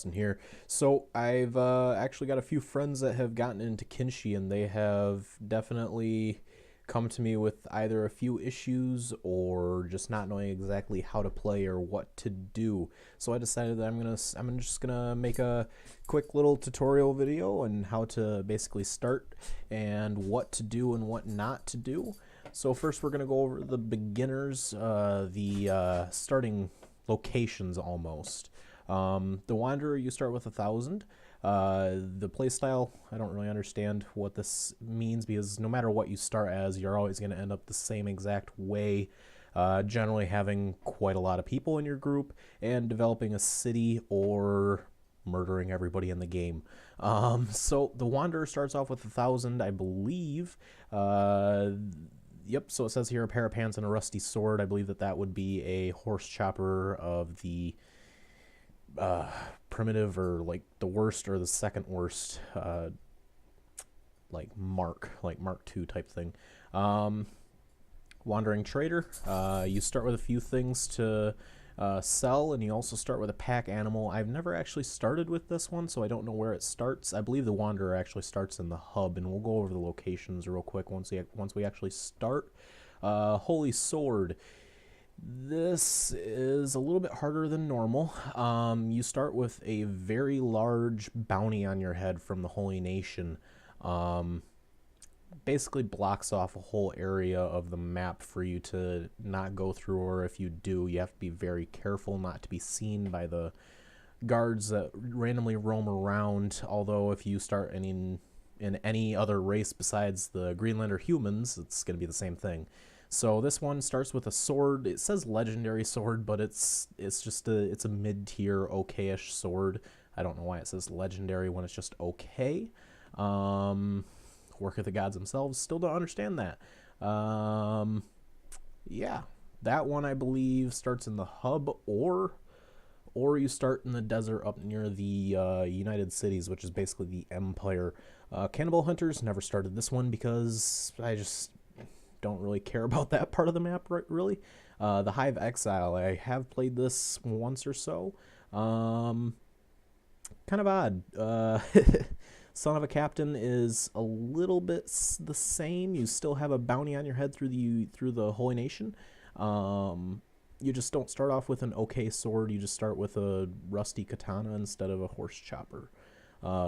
Justin here. So I've actually got a few friends that have gotten into Kinshi, and they have definitely come to me with either a few issues or just not knowing exactly how to play or what to do. So I decided that I'm just gonna make a quick little tutorial video on how to basically start and what to do and what not to do. So first we're gonna go over the beginners, the starting locations almost. The Wanderer, you start with 1,000. The playstyle, I don't really understand what this means because no matter what you start as, you're always going to end up the same exact way. Generally having quite a lot of people in your group and developing a city or murdering everybody in the game. So the Wanderer starts off with 1,000, I believe. Yep, so it says here a pair of pants and a rusty sword. I believe that would be a horse chopper of the primitive, or like the worst or the second worst, like Mark II type thing. Wandering Trader, you start with a few things to sell, and you also start with a pack animal. I've never actually started with this one, so I don't know where it starts. I believe the Wanderer actually starts in the hub, and we'll go over the locations real quick once we actually start. Holy Sword. This is a little bit harder than normal. You start with a very large bounty on your head from the Holy Nation. Basically blocks off a whole area of the map for you to not go through, or if you do, you have to be very careful not to be seen by the guards that randomly roam around. Although if you start in any other race besides the Greenlander humans, it's going to be the same thing. So this one starts with a sword. It says legendary sword, but it's a mid-tier okay-ish sword. I don't know why it says legendary when it's just okay. Work of the gods themselves. Still don't understand that. Yeah, that one I believe starts in the hub, or you start in the desert up near the United Cities, which is basically the Empire. Cannibal Hunters, never started this one because I just don't really care about that part of the map, really. The Hive Exile, I have played this once or so. Kind of odd. Son of a Captain is a little bit the same. You still have a bounty on your head through the Holy Nation. You just don't start off with an okay sword. You just start with a rusty katana instead of a horse chopper.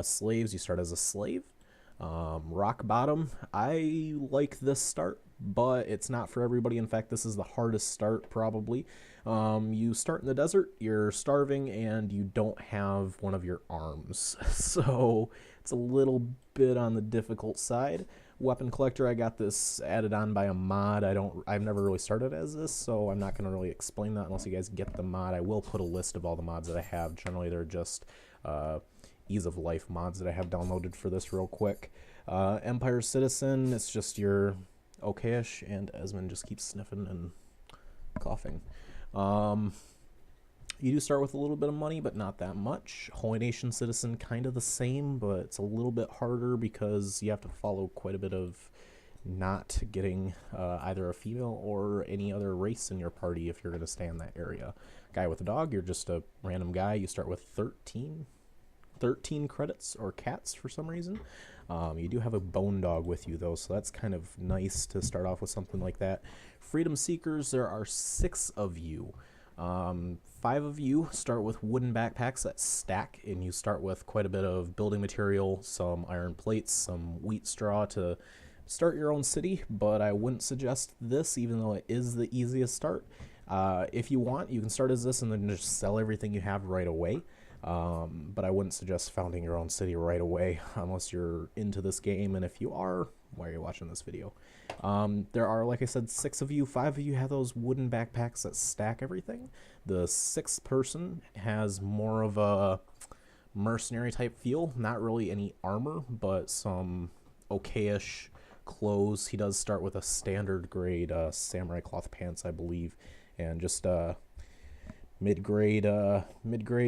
Slaves, you start as a slave. Rock Bottom, I like this start, but it's not for everybody. In fact, this is the hardest start probably. You start in the desert, you're starving, and you don't have one of your arms, so it's a little bit on the difficult side. Weapon Collector, I got this added on by a mod. I've never really started as this, so I'm not going to really explain that unless you guys get the mod. I will put a list of all the mods that I have. Generally, they're just ease of life mods that I have downloaded for this real quick. Empire Citizen, it's just your okayish, and Esmond just keeps sniffing and coughing. You do start with a little bit of money, but not that much. Holy Nation Citizen, kind of the same, but it's a little bit harder because you have to follow quite a bit of not getting either a female or any other race in your party if you're going to stay in that area. Guy with a dog, you're just a random guy. You start with 13 credits or cats for some reason. You do have a bone dog with you though, so that's kind of nice to start off with something like that. Freedom Seekers, there are 6 of you. 5 of you start with wooden backpacks that stack, and you start with quite a bit of building material, some iron plates, some wheat straw to start your own city, but I wouldn't suggest this even though it is the easiest start. If you want, you can start as this and then just sell everything you have right away. But I wouldn't suggest founding your own city right away unless you're into this game, and if you are, why are you watching this video? There are, like I said, 6 of you. 5 of you have those wooden backpacks that stack everything. The 6th person has more of a mercenary type feel, not really any armor, but some okayish clothes. He does start with a standard grade samurai cloth pants, I believe, and just mid-grade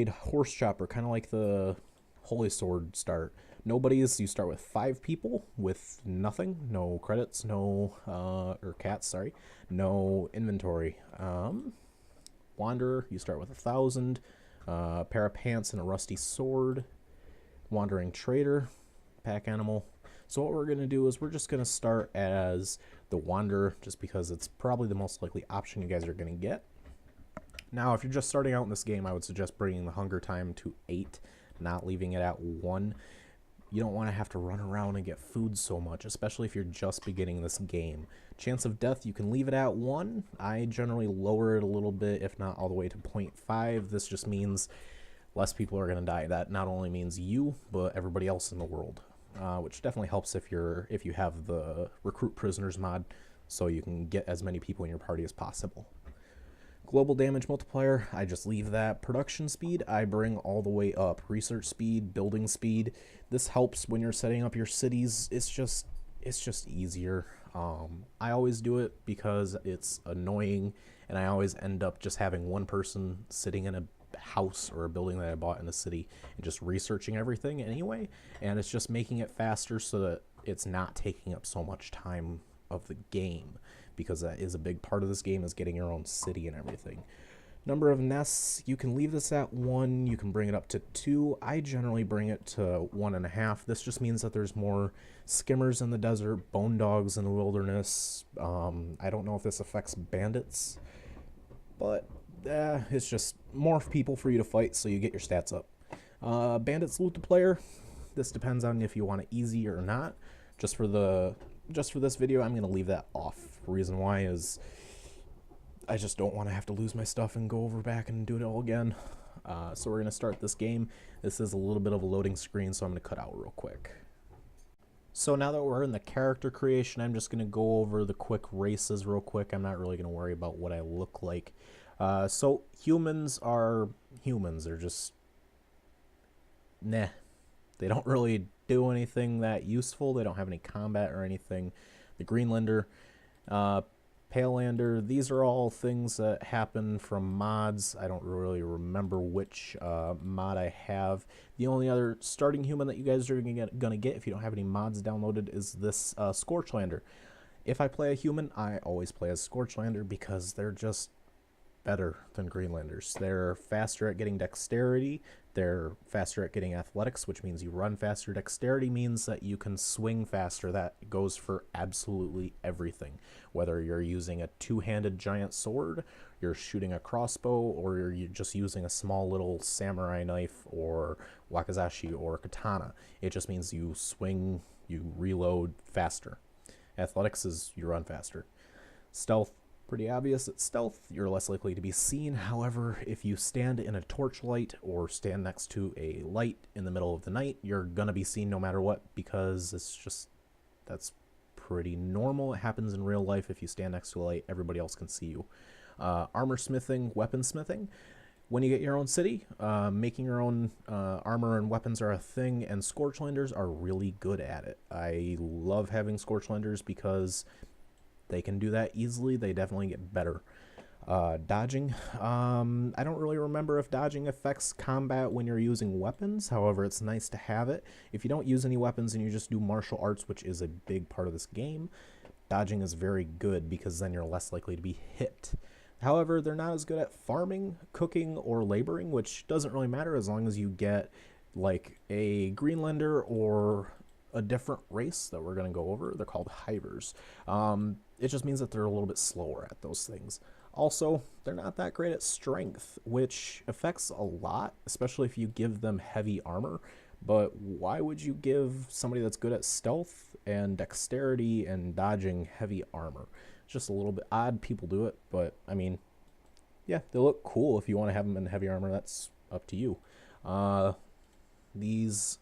horse chopper, kind of like the Holy Sword start. Nobodies, you start with 5 people with nothing, no credits, no or cats, sorry, no inventory. Wanderer, you start with 1,000. a pair of pants and a rusty sword, wandering trader, pack animal. So what we're going to do is we're just going to start as the wanderer, just because it's probably the most likely option you guys are going to get. Now, if you're just starting out in this game, I would suggest bringing the hunger time to 8, not leaving it at 1. You don't want to have to run around and get food so much, especially if you're just beginning this game. Chance of death, you can leave it at 1. I generally lower it a little bit, if not all the way to 0.5. This just means less people are going to die. That not only means you, but everybody else in the world, which definitely helps if you have the recruit prisoners mod, so you can get as many people in your party as possible. Global damage multiplier, I just leave that. Production speed, I bring all the way up. Research speed, building speed. This helps when you're setting up your cities. It's just easier. I always do it because it's annoying, and I always end up just having one person sitting in a house or a building that I bought in the city and just researching everything anyway, and it's just making it faster so that it's not taking up so much time of the game, because that is a big part of this game, is getting your own city and everything. Number of nests, you can leave this at 1, you can bring it up to 2. I generally bring it to 1.5. This just means that there's more skimmers in the desert, bone dogs in the wilderness. I don't know if this affects bandits, but it's just more people for you to fight, so you get your stats up. Bandits loot the player. This depends on if you want it easy or not. Just for this video, I'm going to leave that off. The reason why is I just don't want to have to lose my stuff and go over back and do it all again. So we're going to start this game. This is a little bit of a loading screen, so I'm going to cut out real quick. So now that we're in the character creation, I'm just going to go over the quick races real quick. I'm not really going to worry about what I look like. So humans are humans. They're just nah. They don't really do anything that useful. They don't have any combat or anything. The Greenlander, Palelander, these are all things that happen from mods. I don't really remember which mod I have. The only other starting human that you guys are gonna get if you don't have any mods downloaded is this Scorchlander. If I play a human, I always play as Scorchlander because they're just better than Greenlanders. They're faster at getting dexterity, they're faster at getting athletics, which means you run faster. Dexterity means that you can swing faster. That goes for absolutely everything. Whether you're using a two-handed giant sword, you're shooting a crossbow, or you're just using a small little samurai knife or wakizashi or katana. It just means you swing, you reload faster. Athletics is you run faster. Stealth, pretty obvious. At stealth, you're less likely to be seen. However, if you stand in a torchlight or stand next to a light in the middle of the night, you're gonna be seen no matter what, because that's pretty normal. It happens in real life. If you stand next to a light, everybody else can see you. Armor smithing, weapon smithing. When you get your own city, making your own armor and weapons are a thing, and Scorchlanders are really good at it. I love having Scorchlanders because they can do that easily. They definitely get better. Dodging. I don't really remember if dodging affects combat when you're using weapons. However, it's nice to have it. If you don't use any weapons and you just do martial arts, which is a big part of this game, dodging is very good because then you're less likely to be hit. However, they're not as good at farming, cooking, or laboring, which doesn't really matter as long as you get like a Greenlander or a different race that we're going to go over. They're called Hivers. It just means that they're a little bit slower at those things. Also, they're not that great at strength, which affects a lot, especially if you give them heavy armor. But why would you give somebody that's good at stealth and dexterity and dodging heavy armor? It's just a little bit odd. People do it, but I mean, yeah, they look cool. If you want to have them in heavy armor, that's up to you. These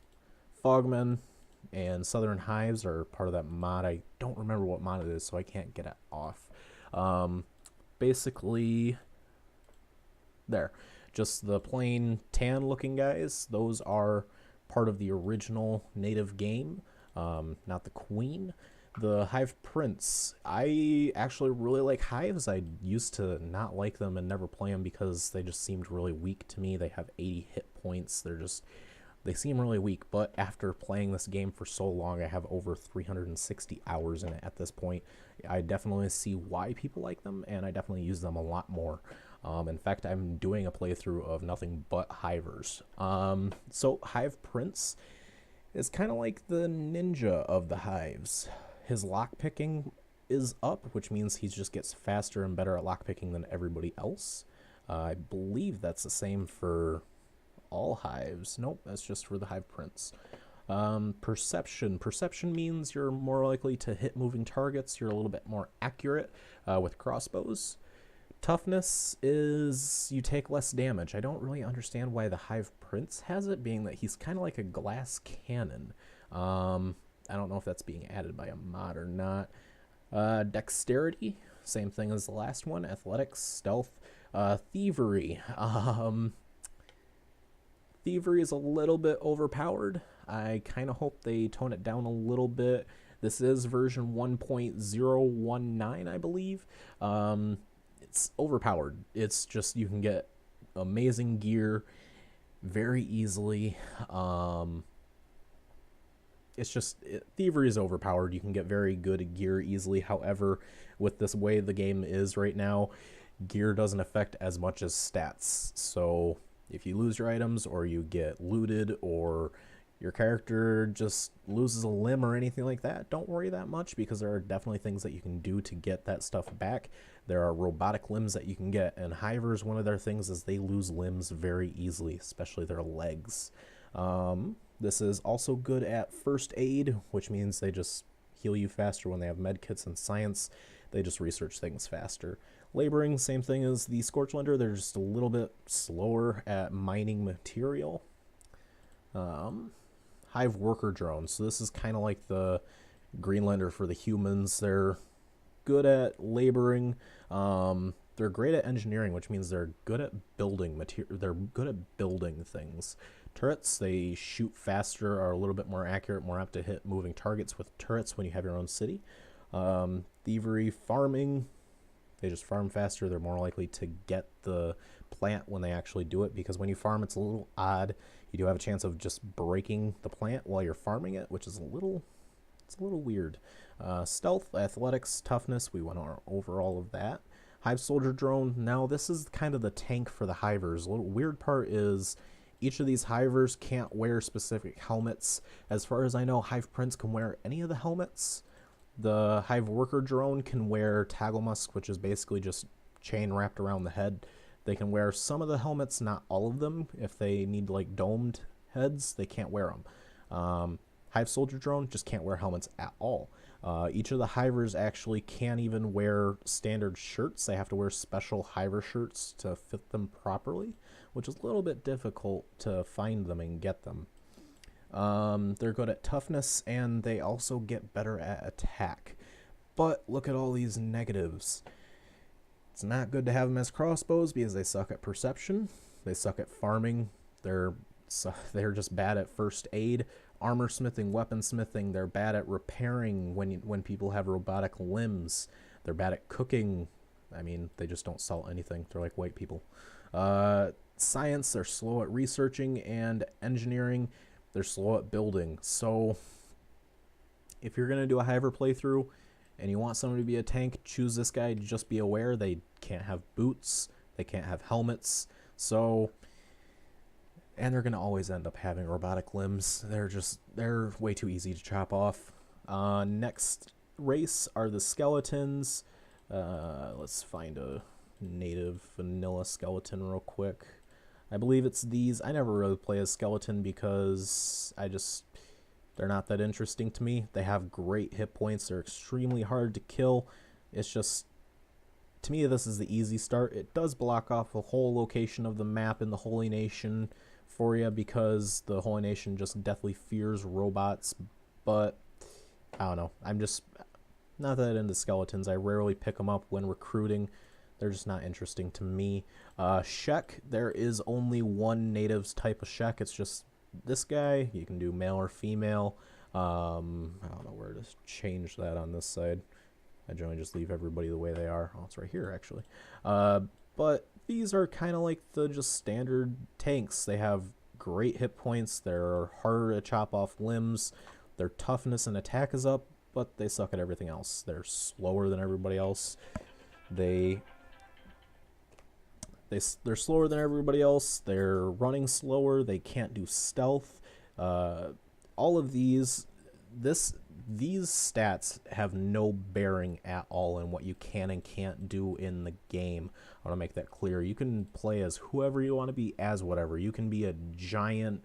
Fogmen and Southern Hives are part of that mod. I don't remember what mod it is, so I can't get it off. Basically, there. Just the plain tan looking guys. Those are part of the original native game, not the queen. The Hive Prince. I actually really like Hives. I used to not like them and never play them because they just seemed really weak to me. They have 80 hit points. They seem really weak, but after playing this game for so long, I have over 360 hours in it at this point. I definitely see why people like them, and I definitely use them a lot more. In fact, I'm doing a playthrough of nothing but hivers. So Hive Prince is kind of like the ninja of the hives. His lockpicking is up, which means he just gets faster and better at lockpicking than everybody else. I believe that's the same for all hives. Nope, that's just for the Hive Prince. Perception. Perception means you're more likely to hit moving targets. You're a little bit more accurate with crossbows. Toughness is you take less damage. I don't really understand why the Hive Prince has it, being that he's kind of like a glass cannon. I don't know if that's being added by a mod or not. Dexterity, same thing as the last one. Athletics, stealth, thievery. Thievery is a little bit overpowered. I kind of hope they tone it down a little bit. This is version 1.019, I believe. It's overpowered. It's just you can get amazing gear very easily. It's just thievery is overpowered. You can get very good gear easily. However, with this way the game is right now, gear doesn't affect as much as stats. So if you lose your items or you get looted or your character just loses a limb or anything like that, don't worry that much, because there are definitely things that you can do to get that stuff back. There are robotic limbs that you can get, and hivers, one of their things is they lose limbs very easily, especially their legs. This is also good at first aid, which means they just heal you faster when they have medkits, and science, they just research things faster. Laboring, same thing as the Scorchlender, they're just a little bit slower at mining material. Hive worker drones, so this is kind of like the Greenlander for the humans. They're good at laboring. They're great at engineering, which means they're good at building material. They're good at building things. Turrets, they shoot faster, are a little bit more accurate, more apt to hit moving targets with turrets when you have your own city. Thievery, farming, they just farm faster. They're more likely to get the plant when they actually do it, because when you farm, it's a little odd. You do have a chance of just breaking the plant while you're farming it, which is a little weird. Stealth, athletics, toughness, we went over all of that. Hive soldier drone, now this is kind of the tank for the hivers. A little weird part is each of these hivers can't wear specific helmets. As far as I know, Hive Prince can wear any of the helmets. The Hive worker drone can wear Tagelmusk, which is basically just chain wrapped around the head. They can wear some of the helmets, not all of them. If they need like domed heads, they can't wear them. Hive soldier drone just can't wear helmets at all. Each of the hivers actually can't even wear standard shirts. They have to wear special hiver shirts to fit them properly, which is a little bit difficult to find them and get them. They're good at toughness, and they also get better at attack. But look at all these negatives. It's not good to have them as crossbows because they suck at perception. They suck at farming. They're just bad at first aid. Armor smithing, weapon smithing. They're bad at repairing when people have robotic limbs. They're bad at cooking. I mean, they just don't sell anything. They're like white people. Science, they're slow at researching, and engineering, they're slow at building. So if you're going to do a hiver playthrough and you want someone to be a tank, choose this guy. Just be aware they can't have boots, they can't have helmets, and they're going to always end up having robotic limbs. They're way too easy to chop off. Next race are the skeletons. Let's find a native vanilla skeleton real quick. I believe it's these. I never really play as skeleton because they're not that interesting to me. They have great hit points. They're extremely hard to kill. It's just, to me, this is the easy start. It does block off a whole location of the map in the Holy Nation for you, because the Holy Nation just deathly fears robots. But I don't know. I'm just not that into skeletons. I rarely pick them up when recruiting. They're just not interesting to me. Shek, there is only one natives type of Shek. It's just this guy. You can do male or female. I don't know where to change that on this side. I generally just leave everybody the way they are. Oh, it's right here, actually. But these are kind of like the just standard tanks. They have great hit points. They're harder to chop off limbs. Their toughness and attack is up, but they suck at everything else. They're slower than everybody else. They they're slower than everybody else. They're running slower. They can't do stealth. All of this these stats have no bearing at all in what you can and can't do in the game. I want to make that clear. You can play as whoever you want to be, as whatever. You can be a giant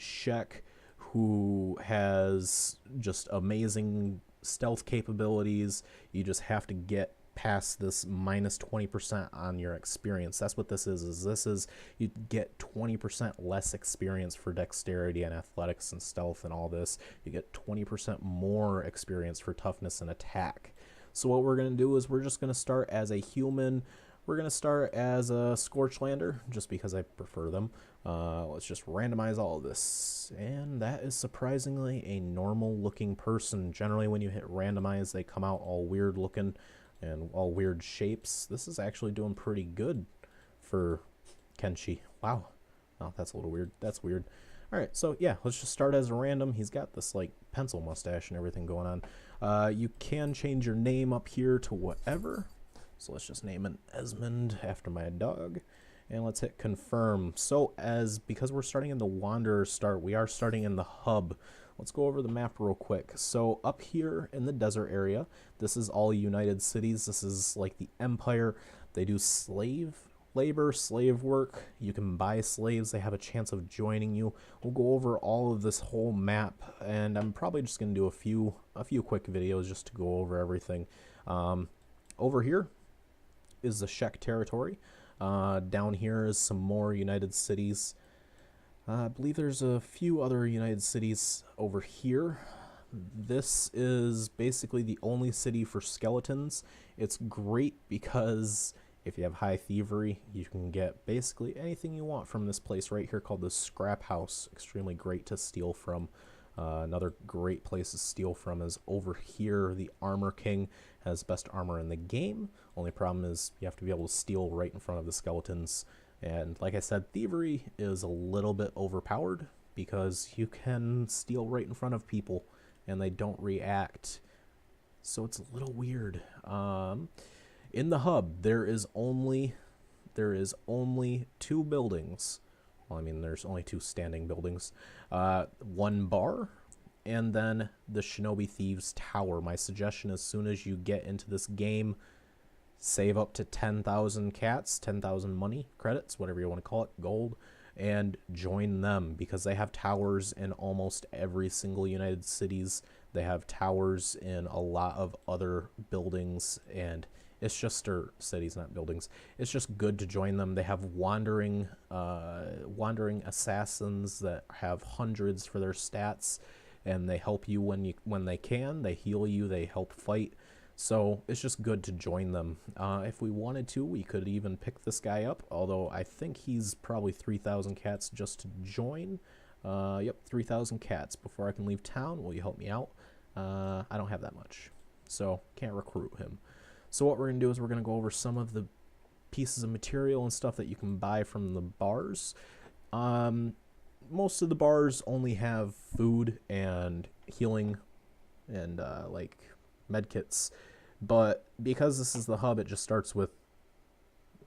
Shek who has just amazing stealth capabilities. You just have to get past this minus 20% on your experience. That's what this is you get 20% less experience for dexterity and athletics and stealth and all this. You get 20% more experience for toughness and attack. So what we're going to do is we're just going to start as a human. We're going to start as a Scorchlander, just because I prefer them. Let's just randomize all of this. And that is surprisingly a normal looking person. Generally when you hit randomize, they come out all weird looking and all weird shapes. This is actually doing pretty good for Kenshi. Wow. Oh, that's a little weird. That's weird. Alright, so yeah, let's just start as a random. He's got this like pencil mustache and everything going on. You can change your name up here to whatever. So let's just name it Esmond after my dog. And let's hit confirm. So because we're starting in the Wanderer start, we are starting in the hub. Let's go over the map real quick. So up here in the desert area, this is all United Cities. This is like the Empire. They do slave labor, slave work. You can buy slaves. They have a chance of joining you. We'll go over all of this whole map, and I'm probably just going to do a few quick videos just to go over everything. Over here is the Shek territory. Down here is some more United Cities. I believe there's a few other United Cities over here. This is basically the only city for skeletons. It's great because if you have high thievery, you can get basically anything you want from this place right here called the Scrap House. Extremely great to steal from. Another great place to steal from is over here. The Armor King has best armor in the game. Only problem is you have to be able to steal right in front of the skeletons. And like I said, thievery is a little bit overpowered because you can steal right in front of people and they don't react. So it's a little weird. In the hub, there is only 2 buildings. Well, I mean, there's only 2 standing buildings. 1 bar, and then the Shinobi Thieves Tower. My suggestion, as soon as you get into this game, save up to 10,000 cats, 10,000 money, credits, whatever you want to call it, gold, and join them because they have towers in almost every single United Cities. They have towers in a lot of other buildings, and it's just, or cities, not buildings. It's just good to join them. They have wandering assassins that have hundreds for their stats, and they help you when they can. They heal you. They help fight. So it's just good to join them. If we wanted to, we could even pick this guy up, although I think he's probably 3,000 cats just to join. Yep, 3,000 cats. Before I can leave town, will you help me out? I don't have that much, so can't recruit him. So what we're going to do is we're going to go over some of the pieces of material and stuff that you can buy from the bars. Most of the bars only have food and healing and like medkits, but because this is the hub, it just starts with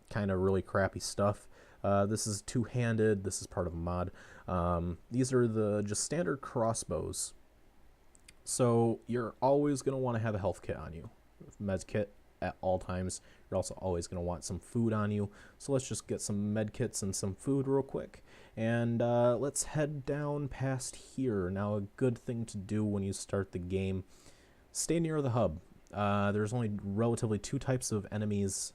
kind of really crappy stuff. This is two-handed. This is part of a mod. These are the just standard crossbows. So you're always going to want to have a health kit on you, med kit at all times. You're also always going to want some food on you. So let's just get some med kits and some food real quick. And let's head down past here. Now, a good thing to do when you start the game, stay near the hub. There's only relatively 2 types of enemies,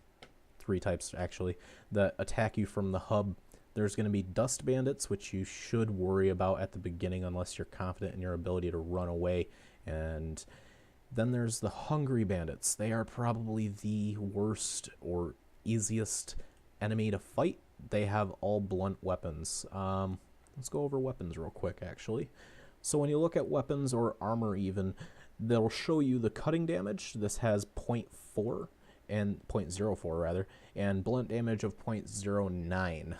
3 types actually, that attack you from the hub. There's going to be dust bandits, which you should worry about at the beginning unless you're confident in your ability to run away. And then there's the hungry bandits. They are probably the worst or easiest enemy to fight. They have all blunt weapons. Let's go over weapons real quick, actually. So when you look at weapons or armor even, they'll show you the cutting damage. This has 0.4 and 0.04 rather, and blunt damage of 0.09.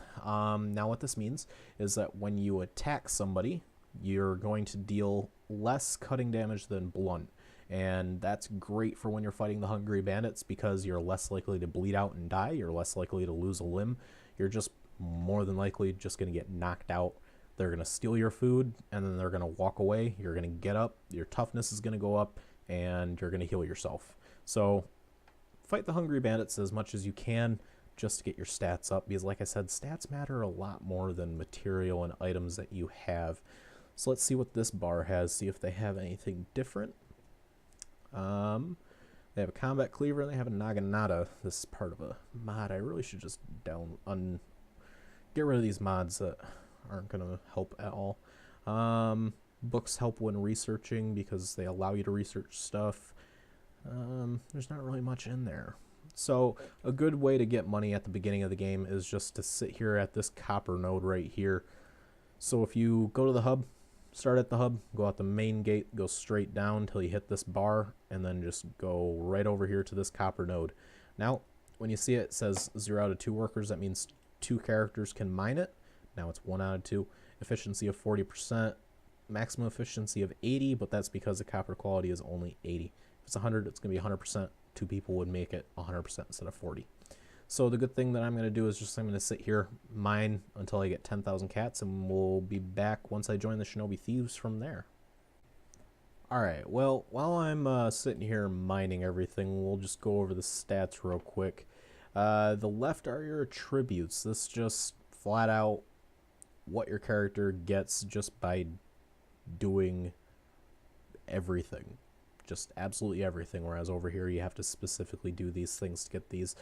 Now what this means is that when you attack somebody, you're going to deal less cutting damage than blunt. And that's great for when you're fighting the Hungry Bandits because you're less likely to bleed out and die. You're less likely to lose a limb. You're just more than likely just going to get knocked out. They're going to steal your food, and then they're going to walk away. You're going to get up. Your toughness is going to go up, and you're going to heal yourself. So fight the Hungry Bandits as much as you can just to get your stats up, because like I said, stats matter a lot more than material and items that you have. So let's see what this bar has, see if they have anything different. They have a combat cleaver and they have a naginata. This is part of a mod. I really should just get rid of these mods that aren't going to help at all. Books help when researching because they allow you to research stuff. There's not really much in there. So a good way to get money at the beginning of the game is just to sit here at this copper node right here. So if you go to the hub, start at the hub, go out the main gate, go straight down until you hit this bar, and then just go right over here to this copper node. Now, when you see it, it says 0 out of 2 workers. That means 2 characters can mine it. Now it's 1 out of 2. Efficiency of 40%. Maximum efficiency of 80, but that's because the copper quality is only 80. If it's 100, it's going to be 100%. 2 people would make it 100% instead of 40. So the good thing that I'm going to do is just I'm going to sit here, mine until I get 10,000 cats, and we'll be back once I join the Shinobi Thieves from there. Alright, well, while I'm sitting here mining everything, we'll just go over the stats real quick. The left are your attributes. This just flat out what your character gets just by doing everything. Just absolutely everything, whereas over here you have to specifically do these things to get these.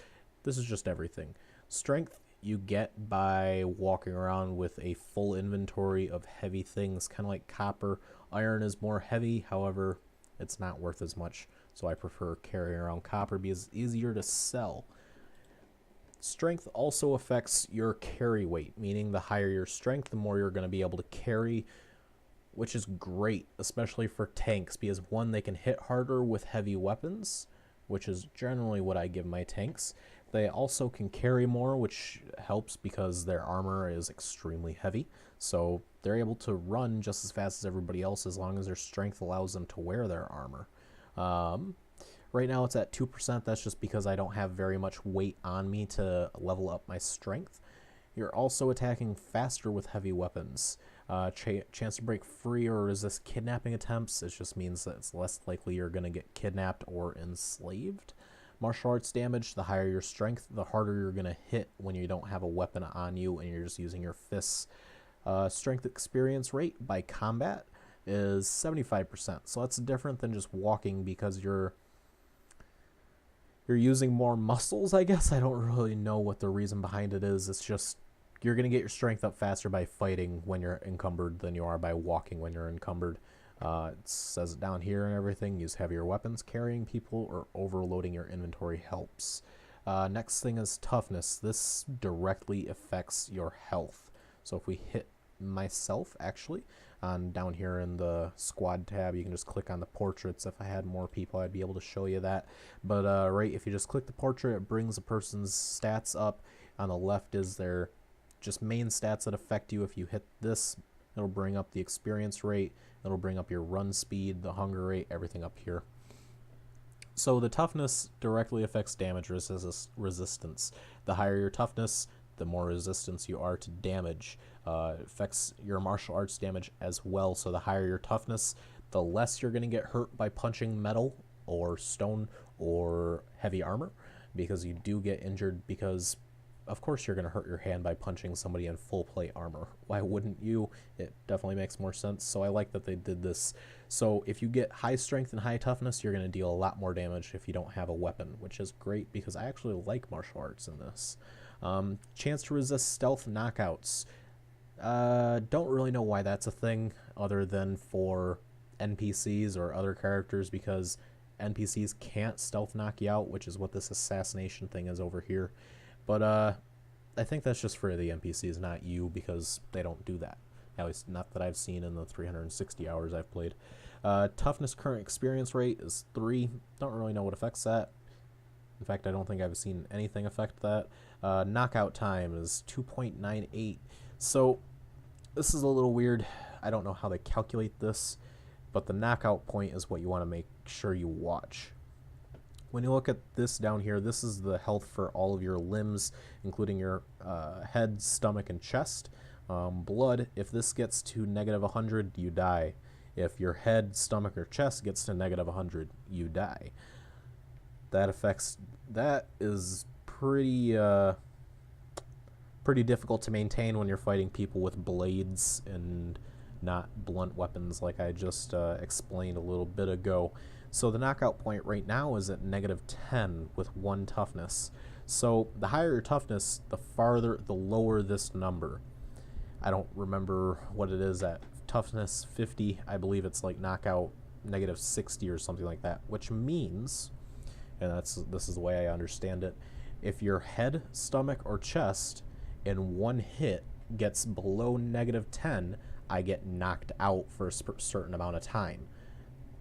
This is just everything. Strength you get by walking around with a full inventory of heavy things, kind of like copper. Iron is more heavy, however, it's not worth as much, so I prefer carrying around copper because it's easier to sell. Strength also affects your carry weight, meaning the higher your strength, the more you're going to be able to carry, which is great, especially for tanks, because one, they can hit harder with heavy weapons, which is generally what I give my tanks. They also can carry more, which helps because their armor is extremely heavy, so they're able to run just as fast as everybody else as long as their strength allows them to wear their armor. Right now it's at 2%. That's just because I don't have very much weight on me to level up my strength. You're also attacking faster with heavy weapons. Chance to break free or resist kidnapping attempts. It just means that it's less likely you're going to get kidnapped or enslaved. Martial arts damage, the higher your strength, the harder you're going to hit when you don't have a weapon on you and you're just using your fists. Strength experience rate by combat is 75%. So that's different than just walking because you're using more muscles, I guess. I don't really know what the reason behind it is. It's just you're going to get your strength up faster by fighting when you're encumbered than you are by walking when you're encumbered. It says it down here and everything. Use heavier weapons. Carrying people or overloading your inventory helps. Next thing is toughness. This directly affects your health. So if we hit myself, actually, down here in the squad tab, you can just click on the portraits. If I had more people, I'd be able to show you that. But right, if you just click the portrait, it brings a person's stats up. On the left is their just main stats that affect you. If you hit this, it'll bring up the experience rate, it'll bring up your run speed, the hunger rate, everything up here. So the toughness directly affects damage resistance. The higher your toughness, the more resistance you are to damage. It affects your martial arts damage as well. So the higher your toughness, the less you're going to get hurt by punching metal or stone or heavy armor, because you do get injured because of course you're going to hurt your hand by punching somebody in full plate armor. Why wouldn't you? It definitely makes more sense. So I like that they did this. So if you get high strength and high toughness, you're going to deal a lot more damage if you don't have a weapon, which is great because I actually like martial arts in this. Chance to resist stealth knockouts. Don't really know why that's a thing other than for NPCs or other characters, because NPCs can't stealth knock you out, which is what this assassination thing is over here. But I think that's just for the NPCs, not you, because they don't do that. At least not that I've seen in the 360 hours I've played. Toughness current experience rate is 3. Don't really know what affects that. In fact, I don't think I've seen anything affect that. Knockout time is 2.98. So this is a little weird. I don't know how they calculate this, but the knockout point is what you want to make sure you watch. When you look at this down here, this is the health for all of your limbs, including your head, stomach, and chest. Blood, if this gets to negative 100, you die. If your head, stomach, or chest gets to negative 100, you die. That is pretty difficult to maintain when you're fighting people with blades and not blunt weapons like I just explained a little bit ago. So the knockout point right now is at negative 10 with 1 toughness. So the higher your toughness, the lower this number. I don't remember what it is at toughness 50. I believe it's like knockout negative 60 or something like that, which means, and this is the way I understand it, if your head, stomach, or chest in one hit gets below negative 10, I get knocked out for a certain amount of time.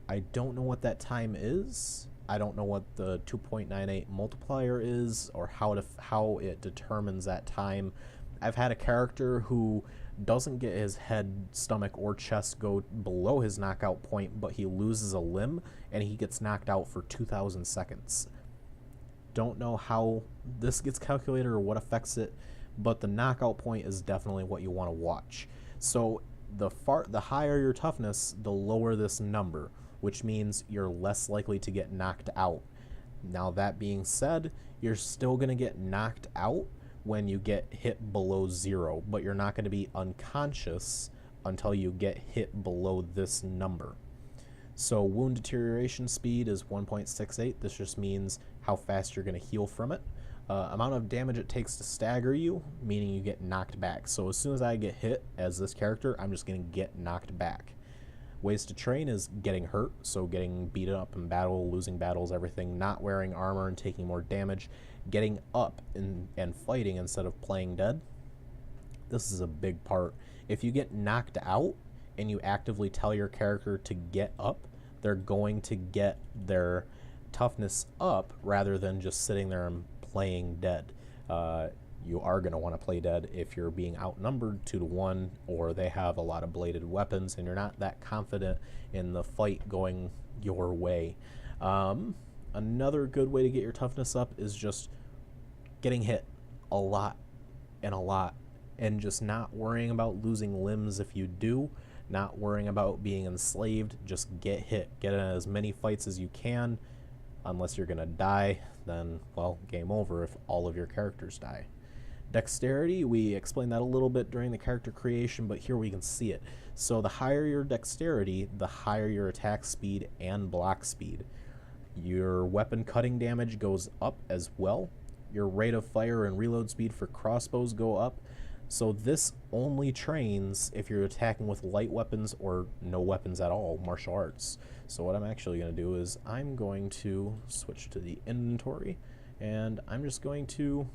I don't know what that time is. I don't know what the 2.98 multiplier is or how it determines that time. I've had a character who doesn't get his head, stomach, or chest go below his knockout point, but he loses a limb and he gets knocked out for 2,000 seconds. Don't know how this gets calculated or what affects it, but the knockout point is definitely what you want to watch. So the higher your toughness, the lower this number, which means you're less likely to get knocked out. Now that being said, you're still going to get knocked out when you get hit below 0, but you're not going to be unconscious until you get hit below this number. So wound deterioration speed is 1.68. This just means how fast you're going to heal from it. Amount of damage it takes to stagger you, meaning you get knocked back. So as soon as I get hit as this character, I'm just going to get knocked back. Ways to train is getting hurt, so getting beaten up in battle, losing battles, everything, not wearing armor and taking more damage, getting up and fighting instead of playing dead. This is a big part. If you get knocked out and you actively tell your character to get up, they're going to get their toughness up rather than just sitting there and playing dead. You are going to want to play dead if you're being outnumbered 2-1 or they have a lot of bladed weapons and you're not that confident in the fight going your way. Another good way to get your toughness up is just getting hit a lot and just not worrying about losing limbs if you do, not worrying about being enslaved. Just get hit. Get in as many fights as you can. Unless you're going to die, then, well, game over if all of your characters die. Dexterity, we explained that a little bit during the character creation, but here we can see it. So the higher your dexterity, the higher your attack speed and block speed. Your weapon cutting damage goes up as well. Your rate of fire and reload speed for crossbows go up. So this only trains if you're attacking with light weapons or no weapons at all, martial arts. So what I'm actually going to do is I'm going to switch to the inventory and I'm just going to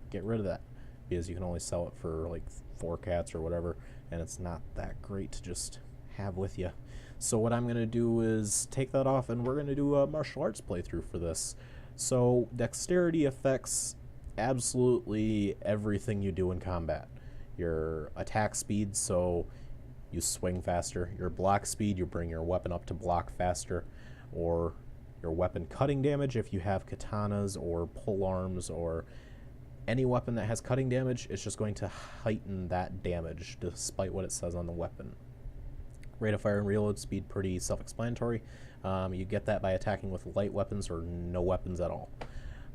get rid of that, because you can only sell it for like 4 cats or whatever, and it's not that great to just have with you. So what I'm going to do is take that off, and we're going to do a martial arts playthrough for this. So dexterity affects absolutely everything you do in combat. Your attack speed, so you swing faster. Your block speed, you bring your weapon up to block faster. Or your weapon cutting damage, if you have katanas or pole arms or any weapon that has cutting damage, it's just going to heighten that damage despite what it says on the weapon. Rate of fire and reload speed, pretty self-explanatory. You get that by attacking with light weapons or no weapons at all.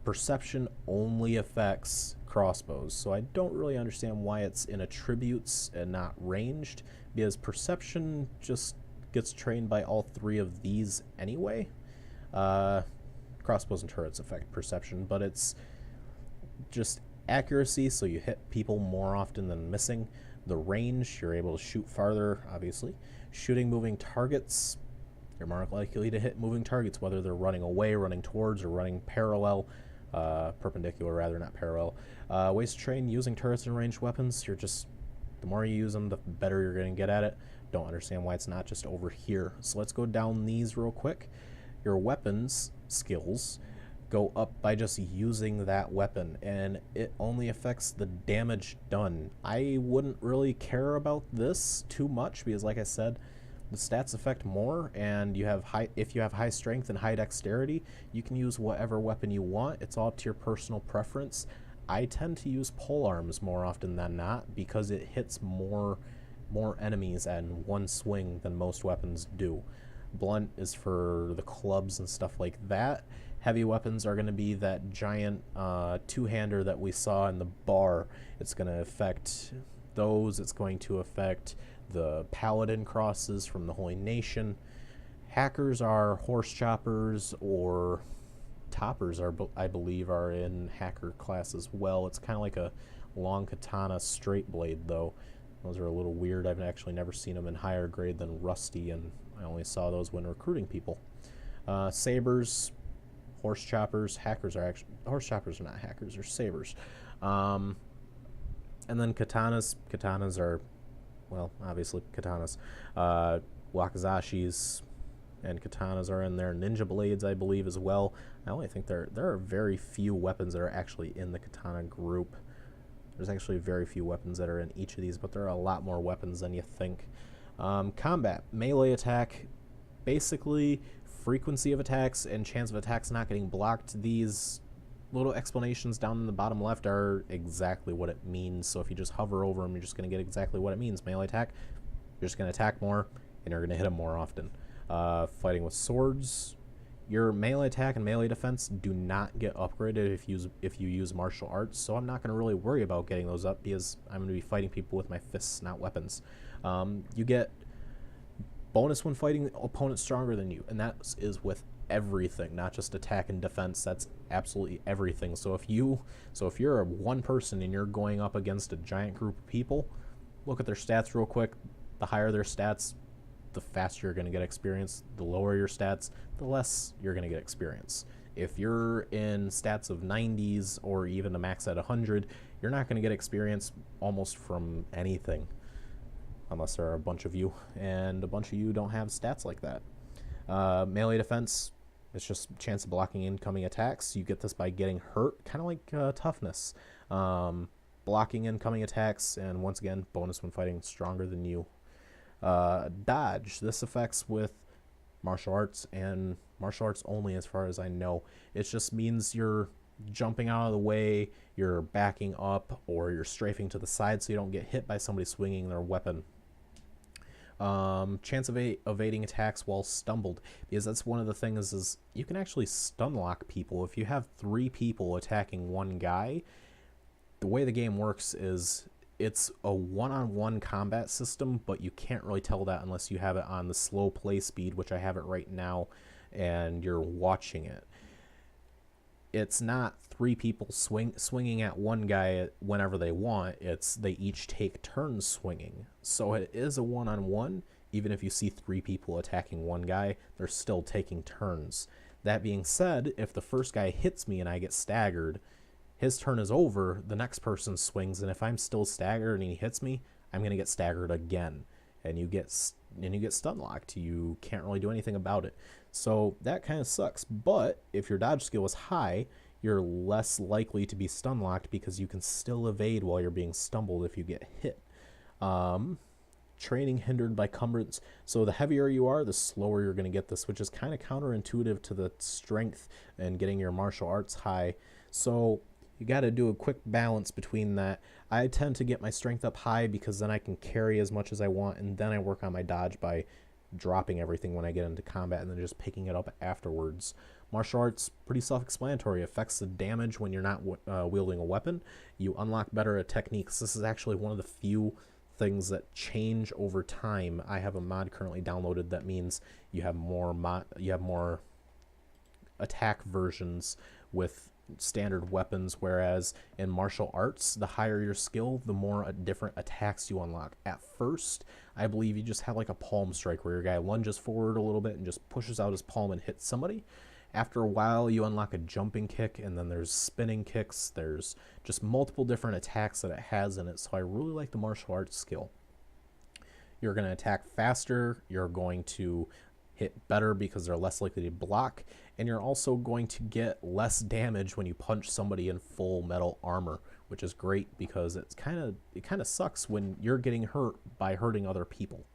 Perception only affects crossbows, so I don't really understand why it's in attributes and not ranged, because perception just gets trained by all 3 of these anyway. Crossbows and turrets affect perception, but it's just accuracy, so you hit people more often than missing. The range, you're able to shoot farther, obviously. Shooting moving targets, you're more likely to hit moving targets, whether they're running away, running towards, or running parallel. Perpendicular rather, not parallel. Ways to train using turrets and ranged weapons, the more you use them, the better you're going to get at it. Don't understand why it's not just over here. So let's go down these real quick. Your weapons skills go up by just using that weapon, and it only affects the damage done. I wouldn't really care about this too much because, like I said, the stats affect more, and you have if you have high strength and high dexterity, you can use whatever weapon you want. It's all up to your personal preference. I tend to use pole arms more often than not because it hits more enemies in one swing than most weapons do. Blunt is for the clubs and stuff like that. Heavy weapons are going to be that giant two-hander that we saw in the bar. It's going to affect those. It's going to affect the paladin crosses from the Holy Nation. Hackers are horse choppers, or toppers are, I believe, are in hacker class as well. It's kind of like a long katana straight blade, though. Those are a little weird. I've actually never seen them in higher grade than rusty, and I only saw those when recruiting people. Sabers, horse choppers. Hackers are actually, horse choppers are not hackers, they're sabers. And then katanas. Katanas are, well, obviously katanas. Wakazashis and katanas are in there. Ninja blades, I believe, as well. I only think there are very few weapons that are actually in the katana group. There's actually very few weapons that are in each of these, but there are a lot more weapons than you think. Combat. Melee attack. Basically, frequency of attacks and chance of attacks not getting blocked. These little explanations down in the bottom left are exactly what it means. So if you just hover over them, you're just going to get exactly what it means. Melee attack, you're just going to attack more, and you're going to hit them more often. Fighting with swords, your melee attack and melee defense do not get upgraded if you use martial arts. So I'm not going to really worry about getting those up because I'm going to be fighting people with my fists, not weapons. You get bonus when fighting opponents stronger than you, and that is with everything, not just attack and defense. That's absolutely everything. So if you're a one person and you're going up against a giant group of people, look at their stats real quick. The higher their stats, the faster you're going to get experience. The lower your stats, the less you're going to get experience. If you're in stats of 90s or even a max at 100, you're not going to get experience almost from anything, unless there are a bunch of you, and a bunch of you don't have stats like that. Melee defense, it's just chance of blocking incoming attacks. You get this by getting hurt, kind of like toughness. Blocking incoming attacks, and once again, bonus when fighting stronger than you. Dodge, this affects with martial arts, and martial arts only as far as I know. It just means you're jumping out of the way, you're backing up, or you're strafing to the side so you don't get hit by somebody swinging their weapon. Chance of evading attacks while stumbled, because that's one of the things is you can actually stun lock people. If you have 3 people attacking one guy, the way the game works is it's a one-on-one combat system, but you can't really tell that unless you have it on the slow play speed, which I have it right now, and you're watching it. It's not 3 people swinging at one guy whenever they want. It's they each take turns swinging. So it is a one-on-one. Even if you see 3 people attacking one guy, they're still taking turns. That being said, if the first guy hits me and I get staggered, his turn is over, the next person swings, and if I'm still staggered and he hits me, I'm going to get staggered again. And you get stun locked. You can't really do anything about it. So that kind of sucks. But if your dodge skill is high, you're less likely to be stun locked because you can still evade while you're being stumbled if you get hit. Training hindered by cumbrance. So the heavier you are, the slower you're going to get this, which is kind of counterintuitive to the strength and getting your martial arts high. So you got to do a quick balance between that. I tend to get my strength up high because then I can carry as much as I want, and then I work on my dodge by dropping everything when I get into combat and then just picking it up afterwards. Martial arts, pretty self-explanatory. Affects the damage when you're not wielding a weapon. You unlock better techniques. This is actually one of the few things that change over time. I have a mod currently downloaded that means you have more attack versions with standard weapons, whereas in martial arts, the higher your skill, the more different attacks you unlock. At first, I believe you just have like a palm strike where your guy lunges forward a little bit and just pushes out his palm and hits somebody. After a while, you unlock a jumping kick, and then there's spinning kicks. There's just multiple different attacks that it has in it, so I really like the martial arts skill. You're going to attack faster, you're going to hit better because they're less likely to block, and you're also going to get less damage when you punch somebody in full metal armor, which is great because it kind of sucks when you're getting hurt by hurting other people.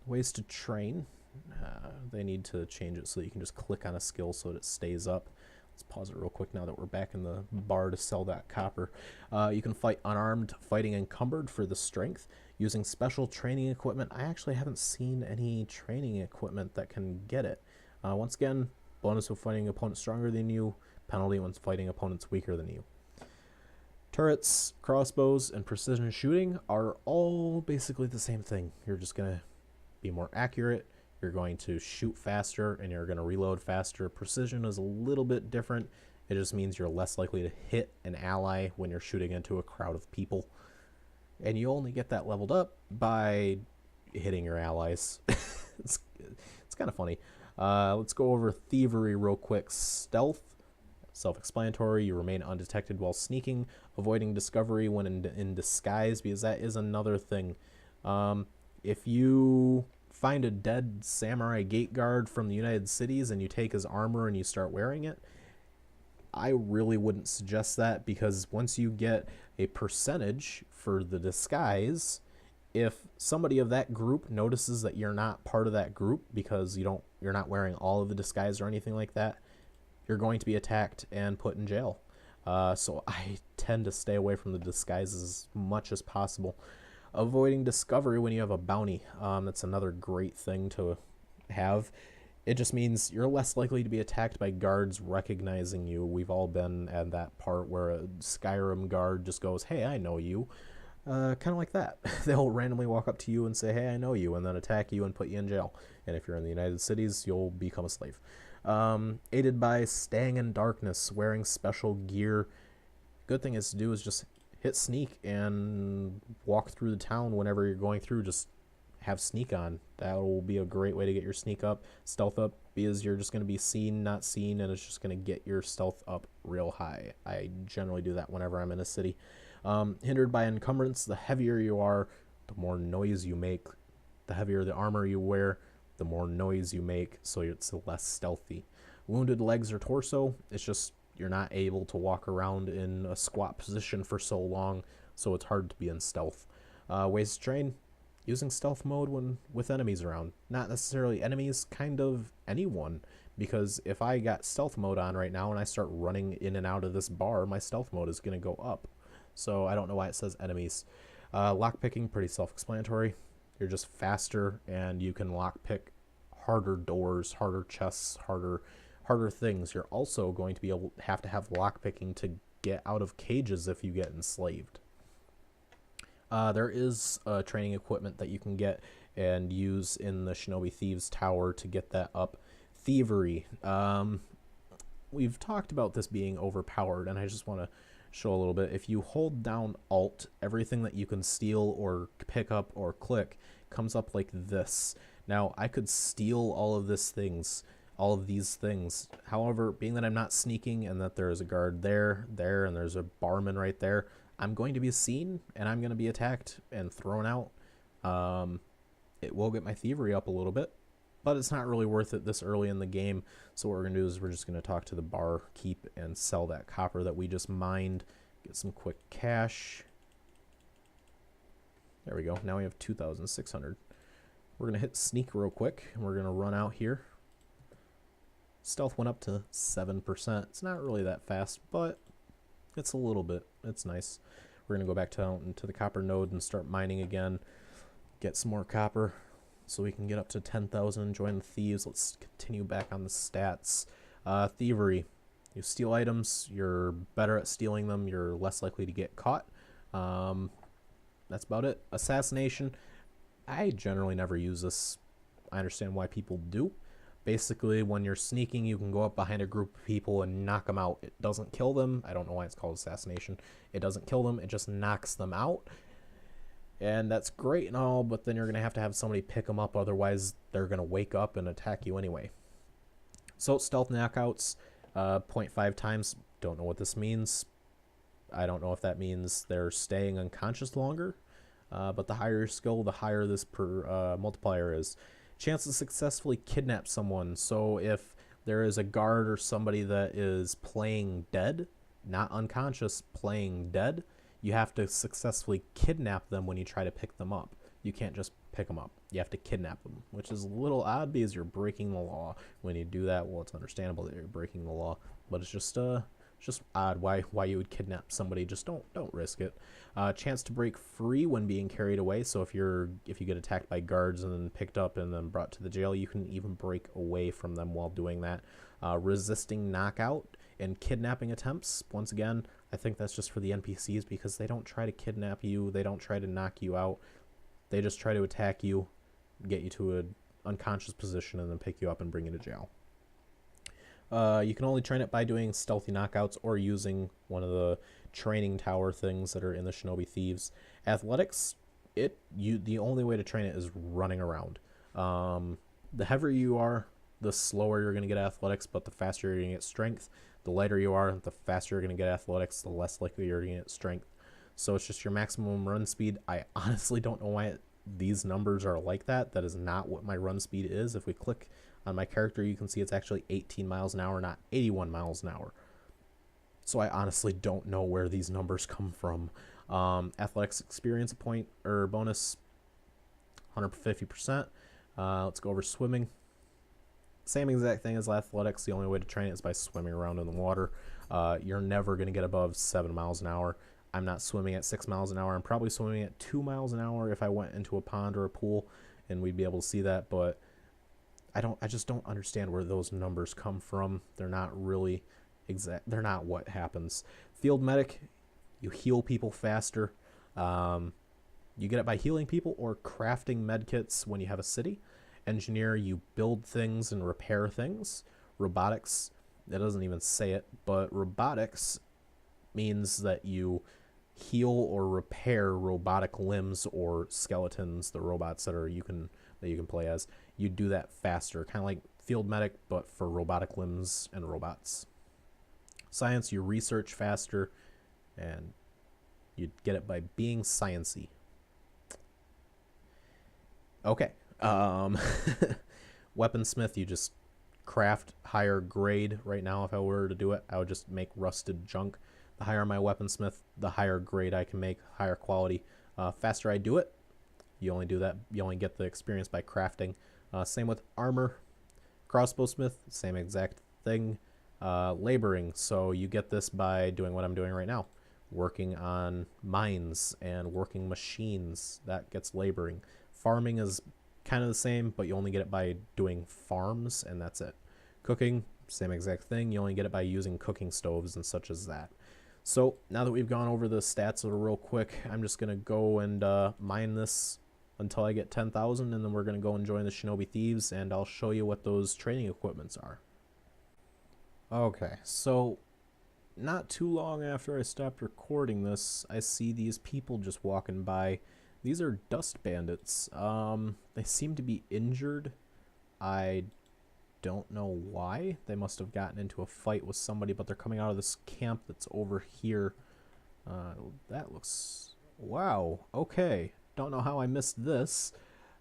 Ways to train. They need to change it so that you can just click on a skill so that it stays up. Let's pause it real quick now that we're back in the bar to sell that copper. You can fight unarmed, fighting encumbered for the strength, using special training equipment. I actually haven't seen any training equipment that can get it. Once again, bonus of fighting opponents stronger than you, penalty when fighting opponents weaker than you. Turrets, crossbows, and precision shooting are all basically the same thing. You're just going to be more accurate, you're going to shoot faster, and you're going to reload faster. Precision is a little bit different. It just means you're less likely to hit an ally when you're shooting into a crowd of people. And you only get that leveled up by hitting your allies. It's kind of funny. Let's go over thievery real quick. Stealth, self-explanatory. You remain undetected while sneaking, avoiding discovery when in disguise, because that is another thing. If you find a dead samurai gate guard from the United Cities and you take his armor and you start wearing it, I really wouldn't suggest that, because once you get a percentage for the disguise, if somebody of that group notices that you're not part of that group because you're not wearing all of the disguise or anything like that, you're going to be attacked and put in jail. So I tend to stay away from the disguises as much as possible. Avoiding discovery when you have a bounty. That's another great thing to have. It just means you're less likely to be attacked by guards recognizing you. We've all been at that part where a Skyrim guard just goes, "Hey, I know you." Kind of like that. They'll randomly walk up to you and say, "Hey, I know you," and then attack you and put you in jail. And if you're in the United Cities, you'll become a slave. Aided by staying in darkness, wearing special gear. Good thing is to do is just hit sneak and walk through the town whenever you're going through. Just have sneak on. That will be a great way to get your sneak up, stealth up, because you're just going to be seen, not seen, and it's just going to get your stealth up real high. I generally do that whenever I'm in a city. Hindered by encumbrance. The heavier you are, the more noise you make. The heavier the armor you wear, the more noise you make, so it's less stealthy. Wounded legs or torso. It's just you're not able to walk around in a squat position for so long, so it's hard to be in stealth. Ways to train. Using stealth mode when with enemies around. Not necessarily enemies, kind of anyone. Because if I got stealth mode on right now and I start running in and out of this bar, my stealth mode is going to go up. So I don't know why it says enemies. Lockpicking, pretty self-explanatory. You're just faster and you can lockpick harder doors, harder chests, harder things. You're also going to be able have to have lockpicking to get out of cages if you get enslaved. There is training equipment that you can get and use in the Shinobi Thieves Tower to get that up. Thievery. We've talked about this being overpowered, and I just want to show a little bit. If you hold down Alt, everything that you can steal or pick up or click comes up like this. Now, I could steal all of these things. However, being that I'm not sneaking and that there is a guard there, and there's a barman right there, I'm going to be seen and I'm going to be attacked and thrown out. It will get my thievery up a little bit, but it's not really worth it this early in the game. So what we're going to do is we're just going to talk to the barkeep and sell that copper that we just mined, get some quick cash. There we go. Now we have 2,600. We're going to hit sneak real quick and we're going to run out here. Stealth went up to 7%. It's not really that fast, but it's a little bit. It's nice. We're going to go back into the copper node and start mining again. Get some more copper so we can get up to 10,000 and join the thieves. Let's continue back on the stats. Thievery. You steal items. You're better at stealing them. You're less likely to get caught. That's about it. Assassination. I generally never use this. I understand why people do. Basically, when you're sneaking, you can go up behind a group of people and knock them out. It doesn't kill them. I don't know why it's called assassination. It doesn't kill them. It just knocks them out. And that's great and all, but then you're going to have somebody pick them up. Otherwise, they're going to wake up and attack you anyway. So, stealth knockouts, 0.5 times. Don't know what this means. I don't know if that means they're staying unconscious longer. But the higher your skill, the higher this multiplier is. Chance to successfully kidnap someone. So if there is a guard or somebody that is playing dead, not unconscious, playing dead, you have to successfully kidnap them when you try to pick them up. you can't just pick them up. You have to kidnap them, which is a little odd because you're breaking the law. When you do that, well, it's understandable that you're breaking the law, but it's just odd why you would kidnap somebody. Just don't risk it. Chance to break free when being carried away. So if you get attacked by guards and then picked up and then brought to the jail, you can even break away from them while doing that. Resisting knockout and kidnapping attempts. Once again, I think that's just for the NPCs because they don't try to kidnap you. They don't try to knock you out. They just try to attack you, get you to an unconscious position, and then pick you up and bring you to jail. You can only train it by doing stealthy knockouts or using one of the training tower things that are in the Shinobi Thieves. Athletics, the only way to train it is running around. The heavier you are, the slower you're going to get athletics, but the faster you're going to get strength. The lighter you are, the faster you're going to get athletics, the less likely you're going to get strength. So it's just your maximum run speed. I honestly don't know why these numbers are like that. That is not what my run speed is. If we click on my character, you can see it's actually 18 miles an hour, not 81 miles an hour. So I honestly don't know where these numbers come from. Athletics experience point or bonus, 150%. Let's go over swimming. Same exact thing as athletics. The only way to train it is by swimming around in the water. You're never going to get above 7 miles an hour. I'm not swimming at 6 miles an hour. I'm probably swimming at 2 miles an hour if I went into a pond or a pool, and we'd be able to see that. But I just don't understand where those numbers come from. They're not really exact. They're not what happens. Field medic, you heal people faster. You get it by healing people or crafting medkits when you have a city. Engineer, you build things and repair things. Robotics, it doesn't even say it, but robotics means that you heal or repair robotic limbs or skeletons, the robots that you can play as. You do that faster, kind of like field medic, but for robotic limbs and robots. Science, you research faster, and you get it by being sciencey. Okay. Weaponsmith, you just craft higher grade. Right now, if I were to do it, I would just make rusted junk. The higher my weaponsmith, the higher grade I can make, higher quality. Faster I do it, you only get the experience by crafting. Same with armor. Crossbowsmith, same exact thing. Laboring, so you get this by doing what I'm doing right now. Working on mines and working machines, that gets laboring. Farming is kind of the same, but you only get it by doing farms, and that's it. Cooking, same exact thing. You only get it by using cooking stoves and such as that. So now that we've gone over the stats real quick, I'm just going to go and mine this until I get 10,000, and then we're going to go and join the Shinobi Thieves, and I'll show you what those training equipments are. Okay, so not too long after I stopped recording this, I see these people just walking by. These are dust bandits. They seem to be injured. I don't know why. They must have gotten into a fight with somebody, but they're coming out of this camp that's over here. That looks... Wow, okay. Don't know how I missed this.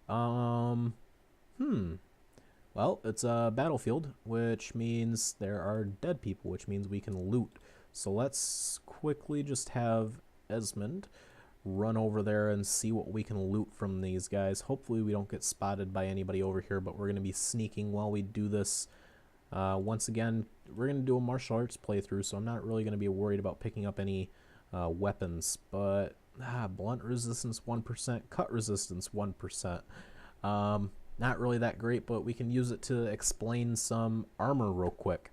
Well, it's a battlefield, which means there are dead people, which means we can loot. So let's quickly just have Esmond run over there and see what we can loot from these guys. Hopefully we don't get spotted by anybody over here, but we're going to be sneaking while we do this. Once again, we're going to do a martial arts playthrough, so I'm not really going to be worried about picking up any weapons, but blunt resistance 1%, cut resistance 1%. Not really that great, but we can use it to explain some armor real quick.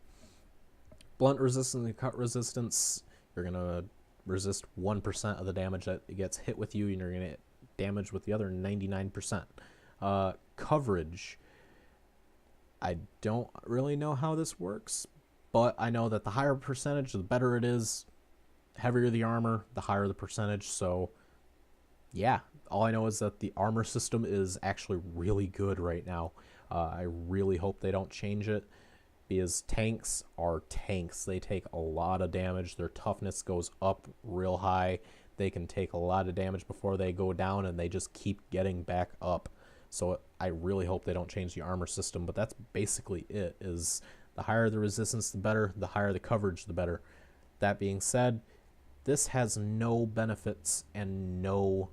Blunt resistance and cut resistance, you're going to resist 1% of the damage that it gets hit with you, and you're going to get damage with the other 99%. Coverage, I don't really know how this works, but I know that the higher percentage, the better it is. Heavier the armor, the higher the percentage. So yeah, all I know is that the armor system is actually really good right now. I really hope they don't change it, because tanks are tanks. They take a lot of damage. Their toughness goes up real high. They can take a lot of damage before they go down, and they just keep getting back up. So I really hope they don't change the armor system, but that's basically it. Is the higher the resistance, the better. The higher the coverage, the better. That being said, this has no benefits and no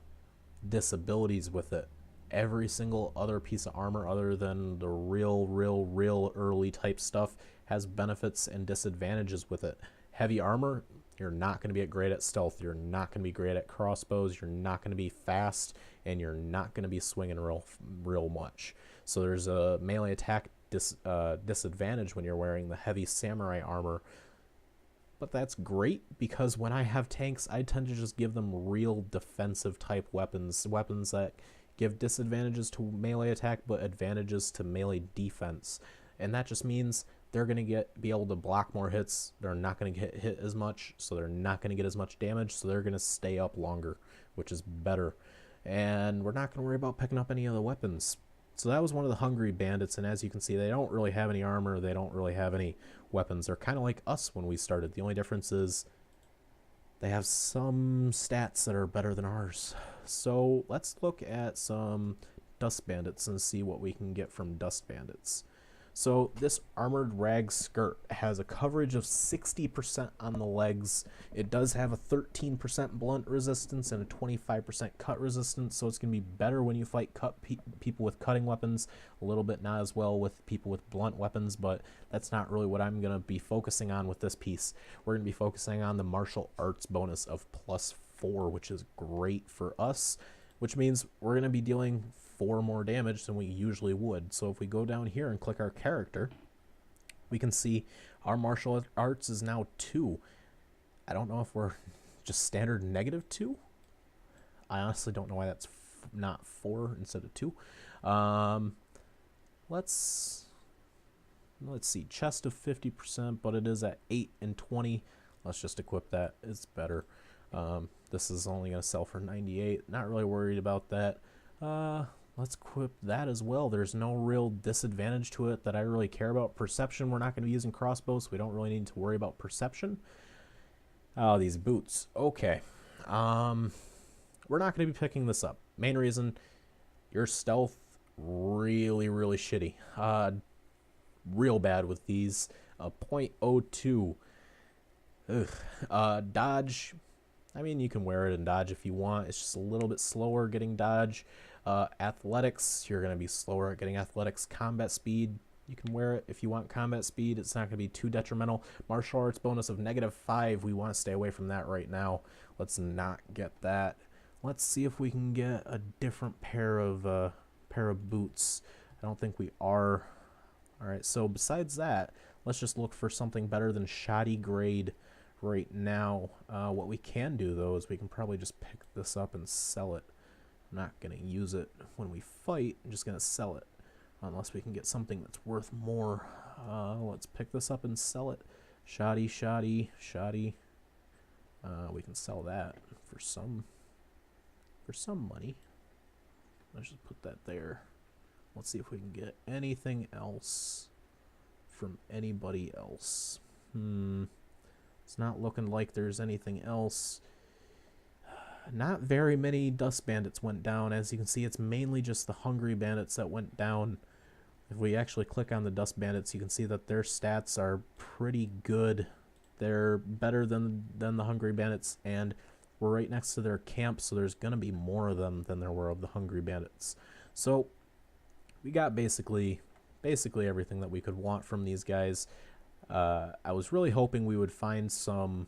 disabilities with it. Every single other piece of armor other than the real early type stuff has benefits and disadvantages with it. Heavy armor, you're not going to be great at stealth, you're not going to be great at crossbows, you're not going to be fast, and you're not going to be swinging real much. So there's a melee attack disadvantage when you're wearing the heavy samurai armor. But that's great because when I have tanks, I tend to just give them real defensive type weapons that give disadvantages to melee attack but advantages to melee defense. And that just means they're going to be able to block more hits. They're not going to get hit as much, so they're not going to get as much damage, so they're going to stay up longer, which is better. And we're not going to worry about picking up any of the weapons. So that was one of the Hungry Bandits, and as you can see, they don't really have any armor, they don't really have any weapons. They're kind of like us when we started. The only difference is they have some stats that are better than ours. So let's look at some Dust Bandits and see what we can get from Dust Bandits. So this Armored Rag Skirt has a coverage of 60% on the legs. It does have a 13% blunt resistance and a 25% cut resistance, so it's going to be better when you fight people with cutting weapons, a little bit not as well with people with blunt weapons, but that's not really what I'm going to be focusing on with this piece. We're going to be focusing on the martial arts bonus of +4, which is great for us, which means we're going to be dealing 4 more damage than we usually would. So if we go down here and click our character, we can see our martial arts is now 2. I don't know if we're just standard -2. I honestly don't know why that's not 4 instead of 2. Let's see, chest of 50%, but it is at 8 and 20. Let's just equip that. It's better. This is only going to sell for 98. Not really worried about that. Let's equip that as well. There's no real disadvantage to it that I really care about. Perception, we're not going to be using crossbows, so we don't really need to worry about perception. Oh, these boots. Okay. We're not going to be picking this up. Main reason, your stealth really shitty. Real bad with these. 0.02. Ugh. Dodge, I mean, you can wear it in dodge if you want. It's just a little bit slower getting dodge. Athletics, you're going to be slower at getting athletics. Combat speed, you can wear it if you want combat speed. It's not going to be too detrimental. Martial arts bonus of -5. We want to stay away from that right now. Let's not get that. Let's see if we can get a different pair of boots. I don't think we are. All right, so besides that, let's just look for something better than shoddy grade right now. What we can do, though, is we can probably just pick this up and sell it. I'm not going to use it when we fight. I'm just going to sell it unless we can get something that's worth more. Let's pick this up and sell it. Shoddy. We can sell that for some money. Let's just put that there. Let's see if we can get anything else from anybody else. It's not looking like there's anything else. Not very many Dust Bandits went down. As you can see, it's mainly just the Hungry Bandits that went down. If we actually click on the Dust Bandits, you can see that their stats are pretty good. They're better than the Hungry Bandits, and we're right next to their camp, so there's going to be more of them than there were of the Hungry Bandits. So we got basically everything that we could want from these guys. I was really hoping we would find some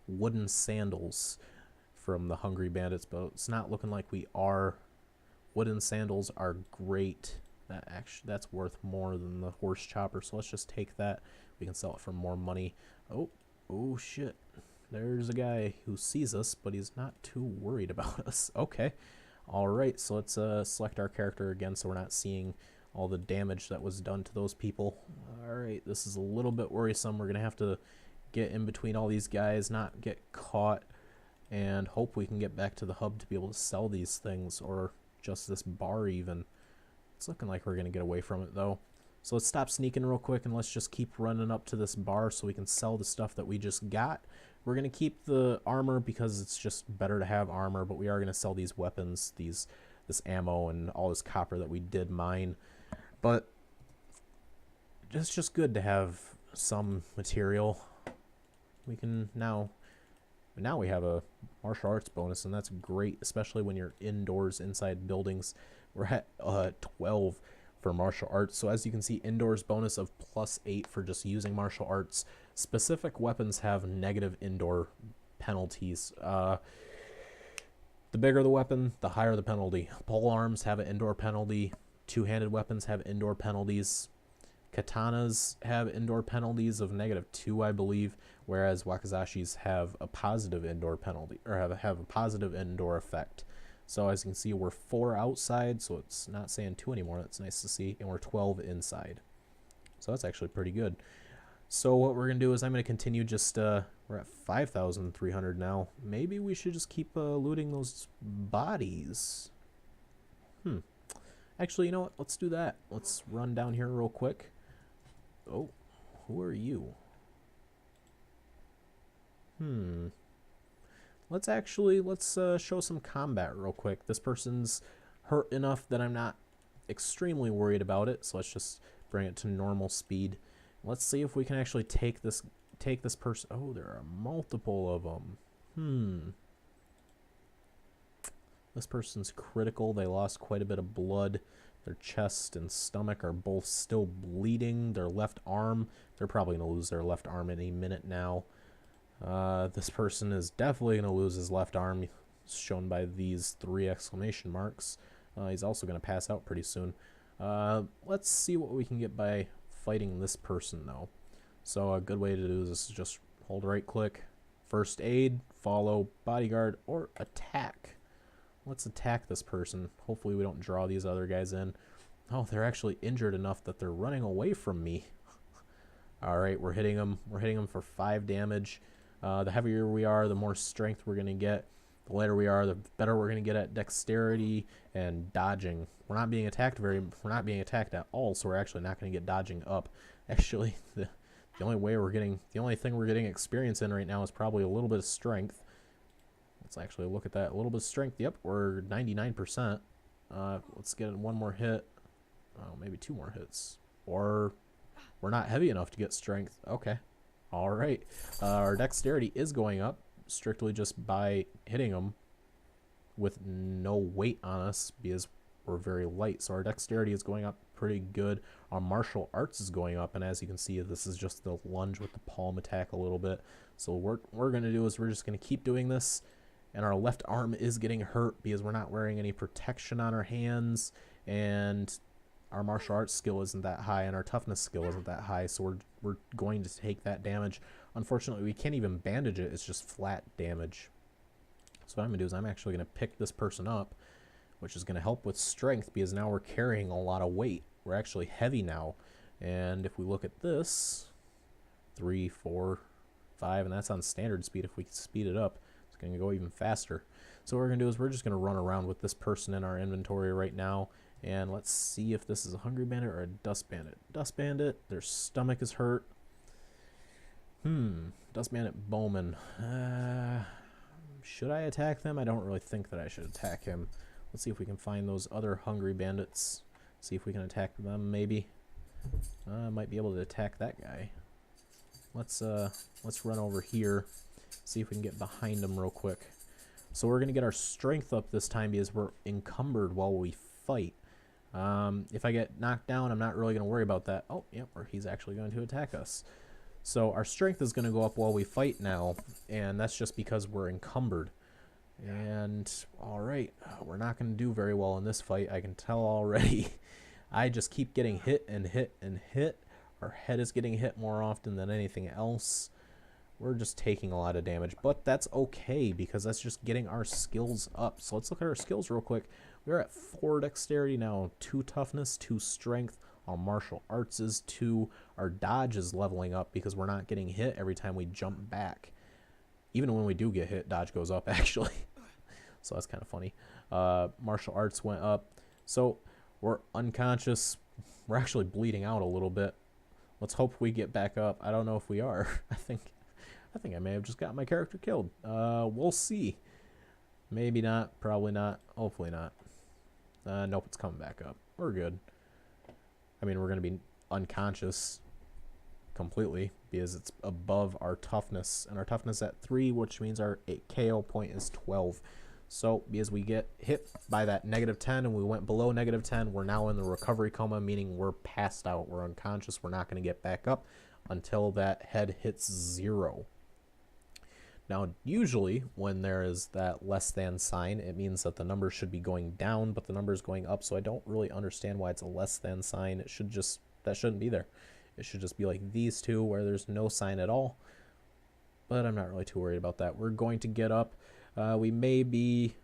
wooden sandals from the Hungry Bandits, but it's not looking like we are. Wooden sandals are great. That's worth more than the horse chopper, so let's just take that. We can sell it for more money. Oh shit. There's a guy who sees us, but he's not too worried about us. Okay. Alright, so let's select our character again so we're not seeing all the damage that was done to those people. Alright, this is a little bit worrisome. We're going to have to get in between all these guys, not get caught, and hope we can get back to the hub to be able to sell these things, or just this bar even. It's looking like we're going to get away from it, though. So let's stop sneaking real quick, and let's just keep running up to this bar so we can sell the stuff that we just got. We're going to keep the armor because it's just better to have armor, but we are going to sell these weapons, this ammo, and all this copper that we did mine. But it's just good to have some material. We can now But now we have a martial arts bonus, and that's great, especially when you're indoors inside buildings. We're at 12 for martial arts. So as you can see, indoors bonus of +8 for just using martial arts. Specific weapons have negative indoor penalties. The bigger the weapon, the higher the penalty. Pole arms have an indoor penalty. Two-handed weapons have indoor penalties. Katanas have indoor penalties of -2, I believe, whereas wakizashis have a positive indoor penalty, or have a positive indoor effect. So as you can see, we're 4 outside, so it's not saying 2 anymore. That's nice to see, and we're 12 inside. So that's actually pretty good. So what we're gonna do is I'm gonna continue. Just we're at 5,300 now. Maybe we should just keep looting those bodies. Actually, you know what? Let's do that. Let's run down here real quick. Oh, who are you? Let's show some combat real quick. This person's hurt enough that I'm not extremely worried about it, so let's just bring it to normal speed. Let's see if we can actually take this person. Oh, there are multiple of them. This person's critical. They lost quite a bit of blood. Their chest and stomach are both still bleeding. Their left arm, they're probably going to lose their left arm any minute now. This person is definitely going to lose his left arm, shown by these 3 exclamation marks. He's also going to pass out pretty soon. Let's see what we can get by fighting this person, though. So a good way to do this is just hold right click, first aid, follow bodyguard, or attack. Let's attack this person. Hopefully we don't draw these other guys in. Oh, they're actually injured enough that they're running away from me. All right, we're hitting them. We're hitting them for 5 damage. The heavier we are, the more strength we're going to get. The lighter we are, the better we're going to get at dexterity and dodging. We're not being attacked at all, so we're actually not going to get dodging up. Actually, the only thing we're getting experience in right now is probably a little bit of strength. Let's actually look at that. A little bit of strength. Yep, we're 99%. Let's get one more hit. Oh, maybe 2 more hits. Or we're not heavy enough to get strength. Okay. All right. Our dexterity is going up strictly just by hitting them with no weight on us because we're very light. So our dexterity is going up pretty good. Our martial arts is going up, and as you can see, this is just the lunge with the palm attack a little bit. So what we're going to do is we're just going to keep doing this. And our left arm is getting hurt because we're not wearing any protection on our hands, and our martial arts skill isn't that high, and our toughness skill isn't that high, so we're going to take that damage. Unfortunately, we can't even bandage it. It's just flat damage. So what I'm going to do is I'm actually going to pick this person up, which is going to help with strength because now we're carrying a lot of weight. We're actually heavy now. And if we look at this, 3, 4, 5, and that's on standard speed. If we speed it up, it's going to go even faster. So what we're going to do is we're just going to run around with this person in our inventory right now. And let's see if this is a Hungry Bandit or a Dust Bandit. Dust Bandit, their stomach is hurt. Dust Bandit Bowman. Should I attack them? I don't really think that I should attack him. Let's see if we can find those other Hungry Bandits. See if we can attack them, maybe. I might be able to attack that guy. Let's run over here. See if we can get behind him real quick. So we're going to get our strength up this time because we're encumbered while we fight. If I get knocked down, I'm not really going to worry about that. Oh, yep, or he's actually going to attack us. So our strength is going to go up while we fight now, and that's just because we're encumbered. And, alright, we're not going to do very well in this fight, I can tell already. I just keep getting hit and hit and hit. Our head is getting hit more often than anything else. We're just taking a lot of damage, but that's okay because that's just getting our skills up. So let's look at our skills real quick. We're at 4 dexterity now, 2 toughness, 2 strength. Our martial arts is 2. Our dodge is leveling up because we're not getting hit every time we jump back. Even when we do get hit, dodge goes up actually. So that's kind of funny. Martial arts went up. So we're unconscious. We're actually bleeding out a little bit. Let's hope we get back up. I don't know if we are. I think I may have just got my character killed. We'll see. Maybe not. Probably not. Hopefully not. Nope, it's coming back up. We're good. I mean, we're going to be unconscious completely because it's above our toughness, and our toughness at 3, which means our KO point is 12. So because we get hit by that -10 and we went below -10, we're now in the recovery coma, meaning we're passed out, we're unconscious, we're not going to get back up until that head hits 0. Now, usually when there is that less than sign, it means that the number should be going down, but the number is going up, so I don't really understand why it's a less than sign. It should just, that shouldn't be there. It should just be like these two where there's no sign at all, but I'm not really too worried about that. We're going to get up. We may be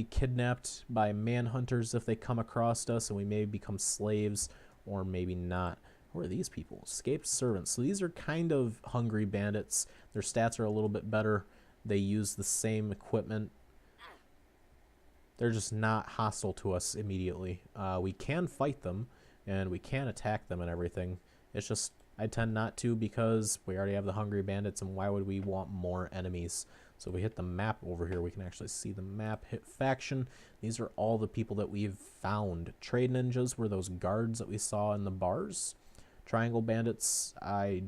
kidnapped by manhunters if they come across us, and we may become slaves, or maybe not. Who are these people? Escaped servants. So these are kind of hungry bandits. Their stats are a little bit better. They use the same equipment. They're just not hostile to us immediately. We can fight them, and we can attack them and everything. It's just I tend not to because we already have the hungry bandits, and why would we want more enemies? So if we hit the map over here, we can actually see the map. Hit faction. These are all the people that we've found. Trade ninjas were those guards that we saw in the bars. Triangle bandits, I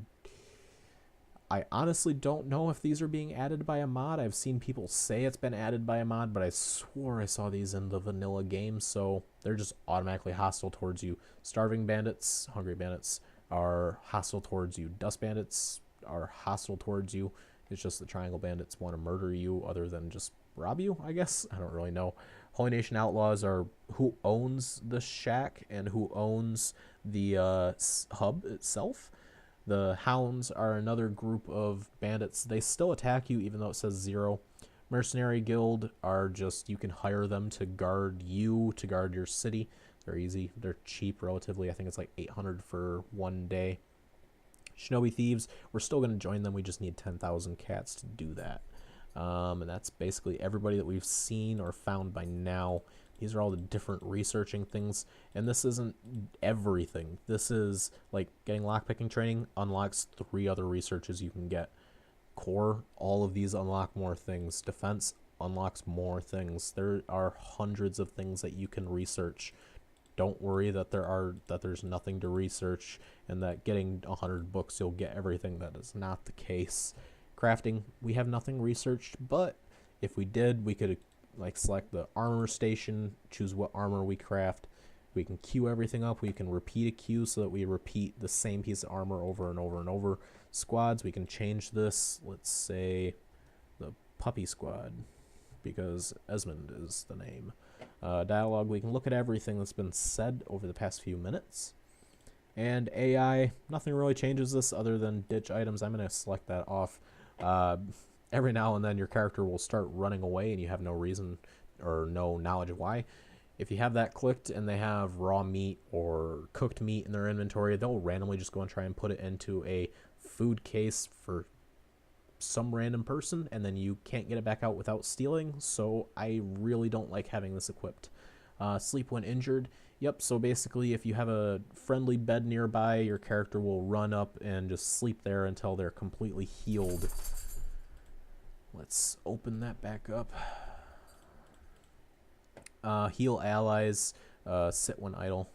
honestly don't know if these are being added by a mod. I've seen people say it's been added by a mod, but I swore I saw these in the vanilla game, so they're just automatically hostile towards you. Starving bandits, hungry bandits, are hostile towards you. Dust bandits are hostile towards you. It's just the triangle bandits want to murder you other than just rob you, I guess. I don't really know. Holy Nation Outlaws are who owns the shack and who owns the hub itself. The Hounds are another group of bandits. They still attack you even though it says 0. Mercenary Guild are just, you can hire them to guard you, to guard your city. They're easy. They're cheap relatively. I think it's like 800 for 1 day. Shinobi Thieves, we're still going to join them. We just need 10,000 cats to do that. And that's basically everybody that we've seen or found by now. These are all the different researching things, and this isn't everything. This is like getting lockpicking training unlocks 3 other researches you can get. Core, all of these unlock more things. Defense unlocks more things. There are hundreds of things that you can research. Don't worry that there's nothing to research and that getting 100 books you'll get everything. That is not the case. Crafting, we have nothing researched, but if we did, we could like select the armor station, choose what armor we craft. We can queue everything up. We can repeat a queue so that we repeat the same piece of armor over and over and over. Squads, we can change this. Let's say the puppy squad because Esmond is the name. Dialogue, we can look at everything that's been said over the past few minutes. And AI, nothing really changes this other than ditch items. I'm going to select that off. Every now and then your character will start running away and you have no reason or no knowledge of why. If you have that clicked and they have raw meat or cooked meat in their inventory, they'll randomly just go and try and put it into a food case for some random person, and then you can't get it back out without stealing, so I really don't like having this equipped. Sleep when injured. Yep, so basically if you have a friendly bed nearby, your character will run up and just sleep there until they're completely healed. Let's open that back up. Heal allies, sit when idle.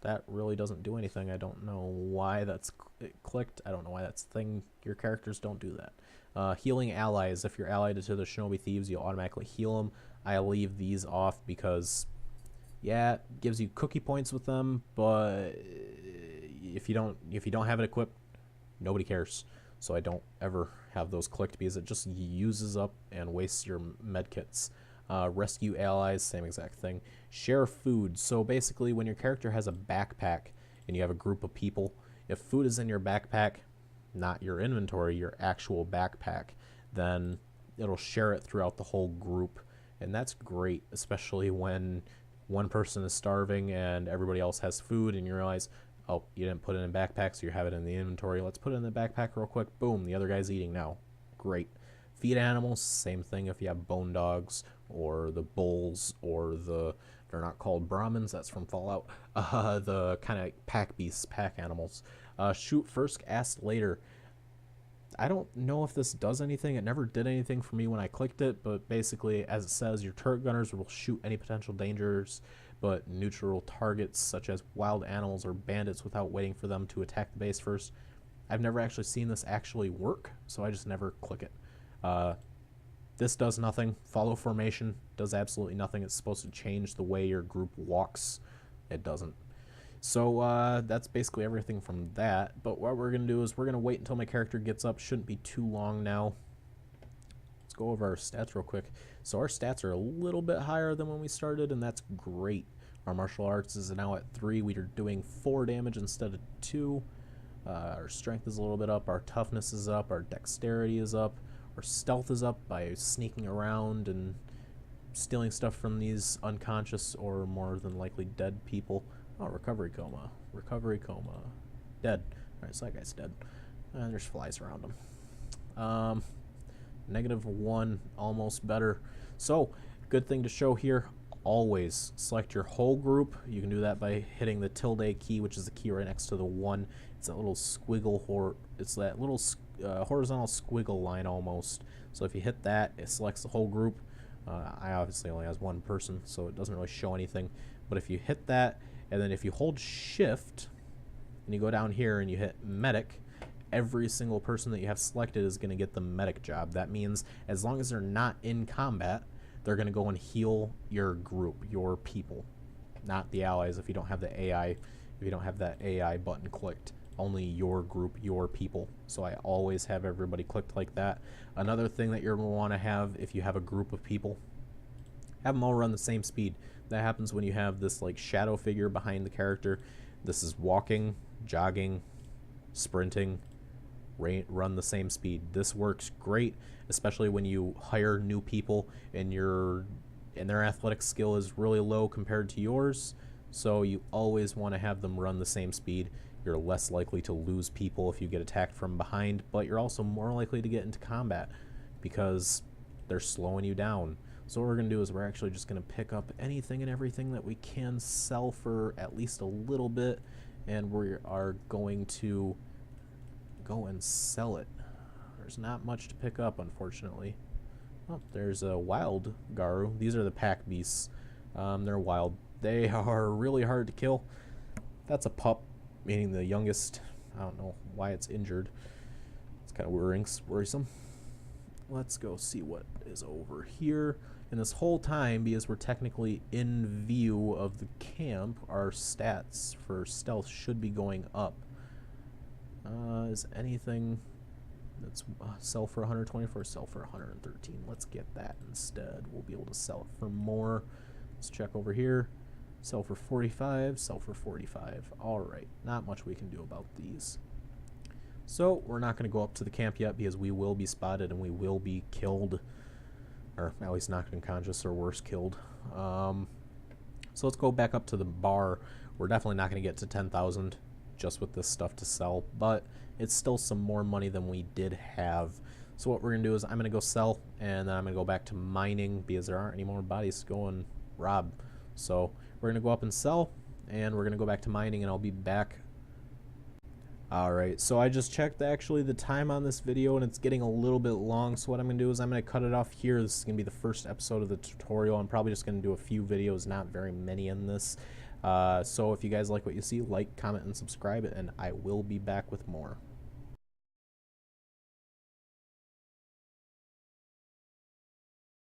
That really doesn't do anything. I don't know why that's clicked. I don't know why that's the thing. Your characters don't do that. Healing allies. If you're allied to the Shinobi Thieves, you'll automatically heal them. I leave these off because, yeah, it gives you cookie points with them, but if you don't have it equipped, nobody cares. So I don't ever have those clicked because it just uses up and wastes your medkits. Rescue allies, same exact thing. Share food. So basically when your character has a backpack and you have a group of people, if food is in your backpack, not your inventory, your actual backpack, then it'll share it throughout the whole group. And that's great, especially when one person is starving and everybody else has food and you realize, oh, you didn't put it in a backpack, so you have it in the inventory. Let's put it in the backpack real quick. Boom, the other guy's eating now. Great. Feed animals, same thing if you have bone dogs or the bulls or they're not called Brahmins, that's from Fallout, the kind of pack beasts, pack animals. Shoot first, ask later. I don't know if this does anything. It never did anything for me when I clicked it, but basically, as it says, your turret gunners will shoot any potential dangers but neutral targets such as wild animals or bandits without waiting for them to attack the base first. I've never actually seen this actually work, so I just never click it. This does nothing. Follow formation does absolutely nothing. It's supposed to change the way your group walks. It doesn't. So that's basically everything from that. But what we're going to do is we're going to wait until my character gets up. Shouldn't be too long now. Let's go over our stats real quick. So our stats are a little bit higher than when we started, and that's great. Our martial arts is now at 3. We are doing 4 damage instead of 2. Our strength is a little bit up. Our toughness is up. Our dexterity is up. Our stealth is up by sneaking around and stealing stuff from these unconscious or more than likely dead people. Oh, recovery coma. Recovery coma. Dead. Alright, so that guy's dead. And there's flies around him. -1, almost better. So, good thing to show here. Always select your whole group. You can do that by hitting the tilde key, which is the key right next to the 1. It's that little squiggle, it's that little horizontal squiggle line almost. So if you hit that, it selects the whole group. I obviously only has 1 person, so it doesn't really show anything. But if you hit that, and then if you hold shift, and you go down here and you hit medic, every single person that you have selected is going to get the medic job. That means as long as they're not in combat, they're going to go and heal your group, your people, not the allies. If you don't have the AI, if you don't have that AI button clicked, only your group, your people. So I always have everybody clicked like that. Another thing that you're going to want to have, if you have a group of people, have them all run the same speed. That happens when you have this like shadow figure behind the character. This is walking, jogging, sprinting, run the same speed. This works great, especially when you hire new people and their athletic skill is really low compared to yours. So you always want to have them run the same speed. You're less likely to lose people if you get attacked from behind, but you're also more likely to get into combat because they're slowing you down. So what we're going to do is we're actually just going to pick up anything and everything that we can sell for at least a little bit, and we are going to go and sell it. There's not much to pick up, unfortunately. Oh, there's a wild Garou. These are the pack beasts. They're wild. They are really hard to kill. That's a pup, meaning the youngest. I don't know why it's injured. It's kind of worrisome. Let's go see what is over here. And this whole time, because we're technically in view of the camp, our stats for stealth should be going up. Is anything that's sell for 124, sell for 113? Let's get that instead. We'll be able to sell it for more. Let's check over here. Sell for 45, sell for 45. Alright, not much we can do about these. So, we're not going to go up to the camp yet because we will be spotted and we will be killed. Or at least knocked unconscious or worse, killed. So let's go back up to the bar. We're definitely not going to get to 10,000 just with this stuff to sell, but it's still some more money than we did have. So what we're going to do is I'm going to go sell, and then I'm going to go back to mining because there aren't any more bodies to go and rob. So we're going to go up and sell, and we're going to go back to mining, and I'll be back. Alright, so I just checked actually the time on this video, and it's getting a little bit long, so what I'm going to do is I'm going to cut it off here. This is going to be the first episode of the tutorial. I'm probably just going to do a few videos, not very many in this. So if you guys like what you see, like, comment, and subscribe, and I will be back with more.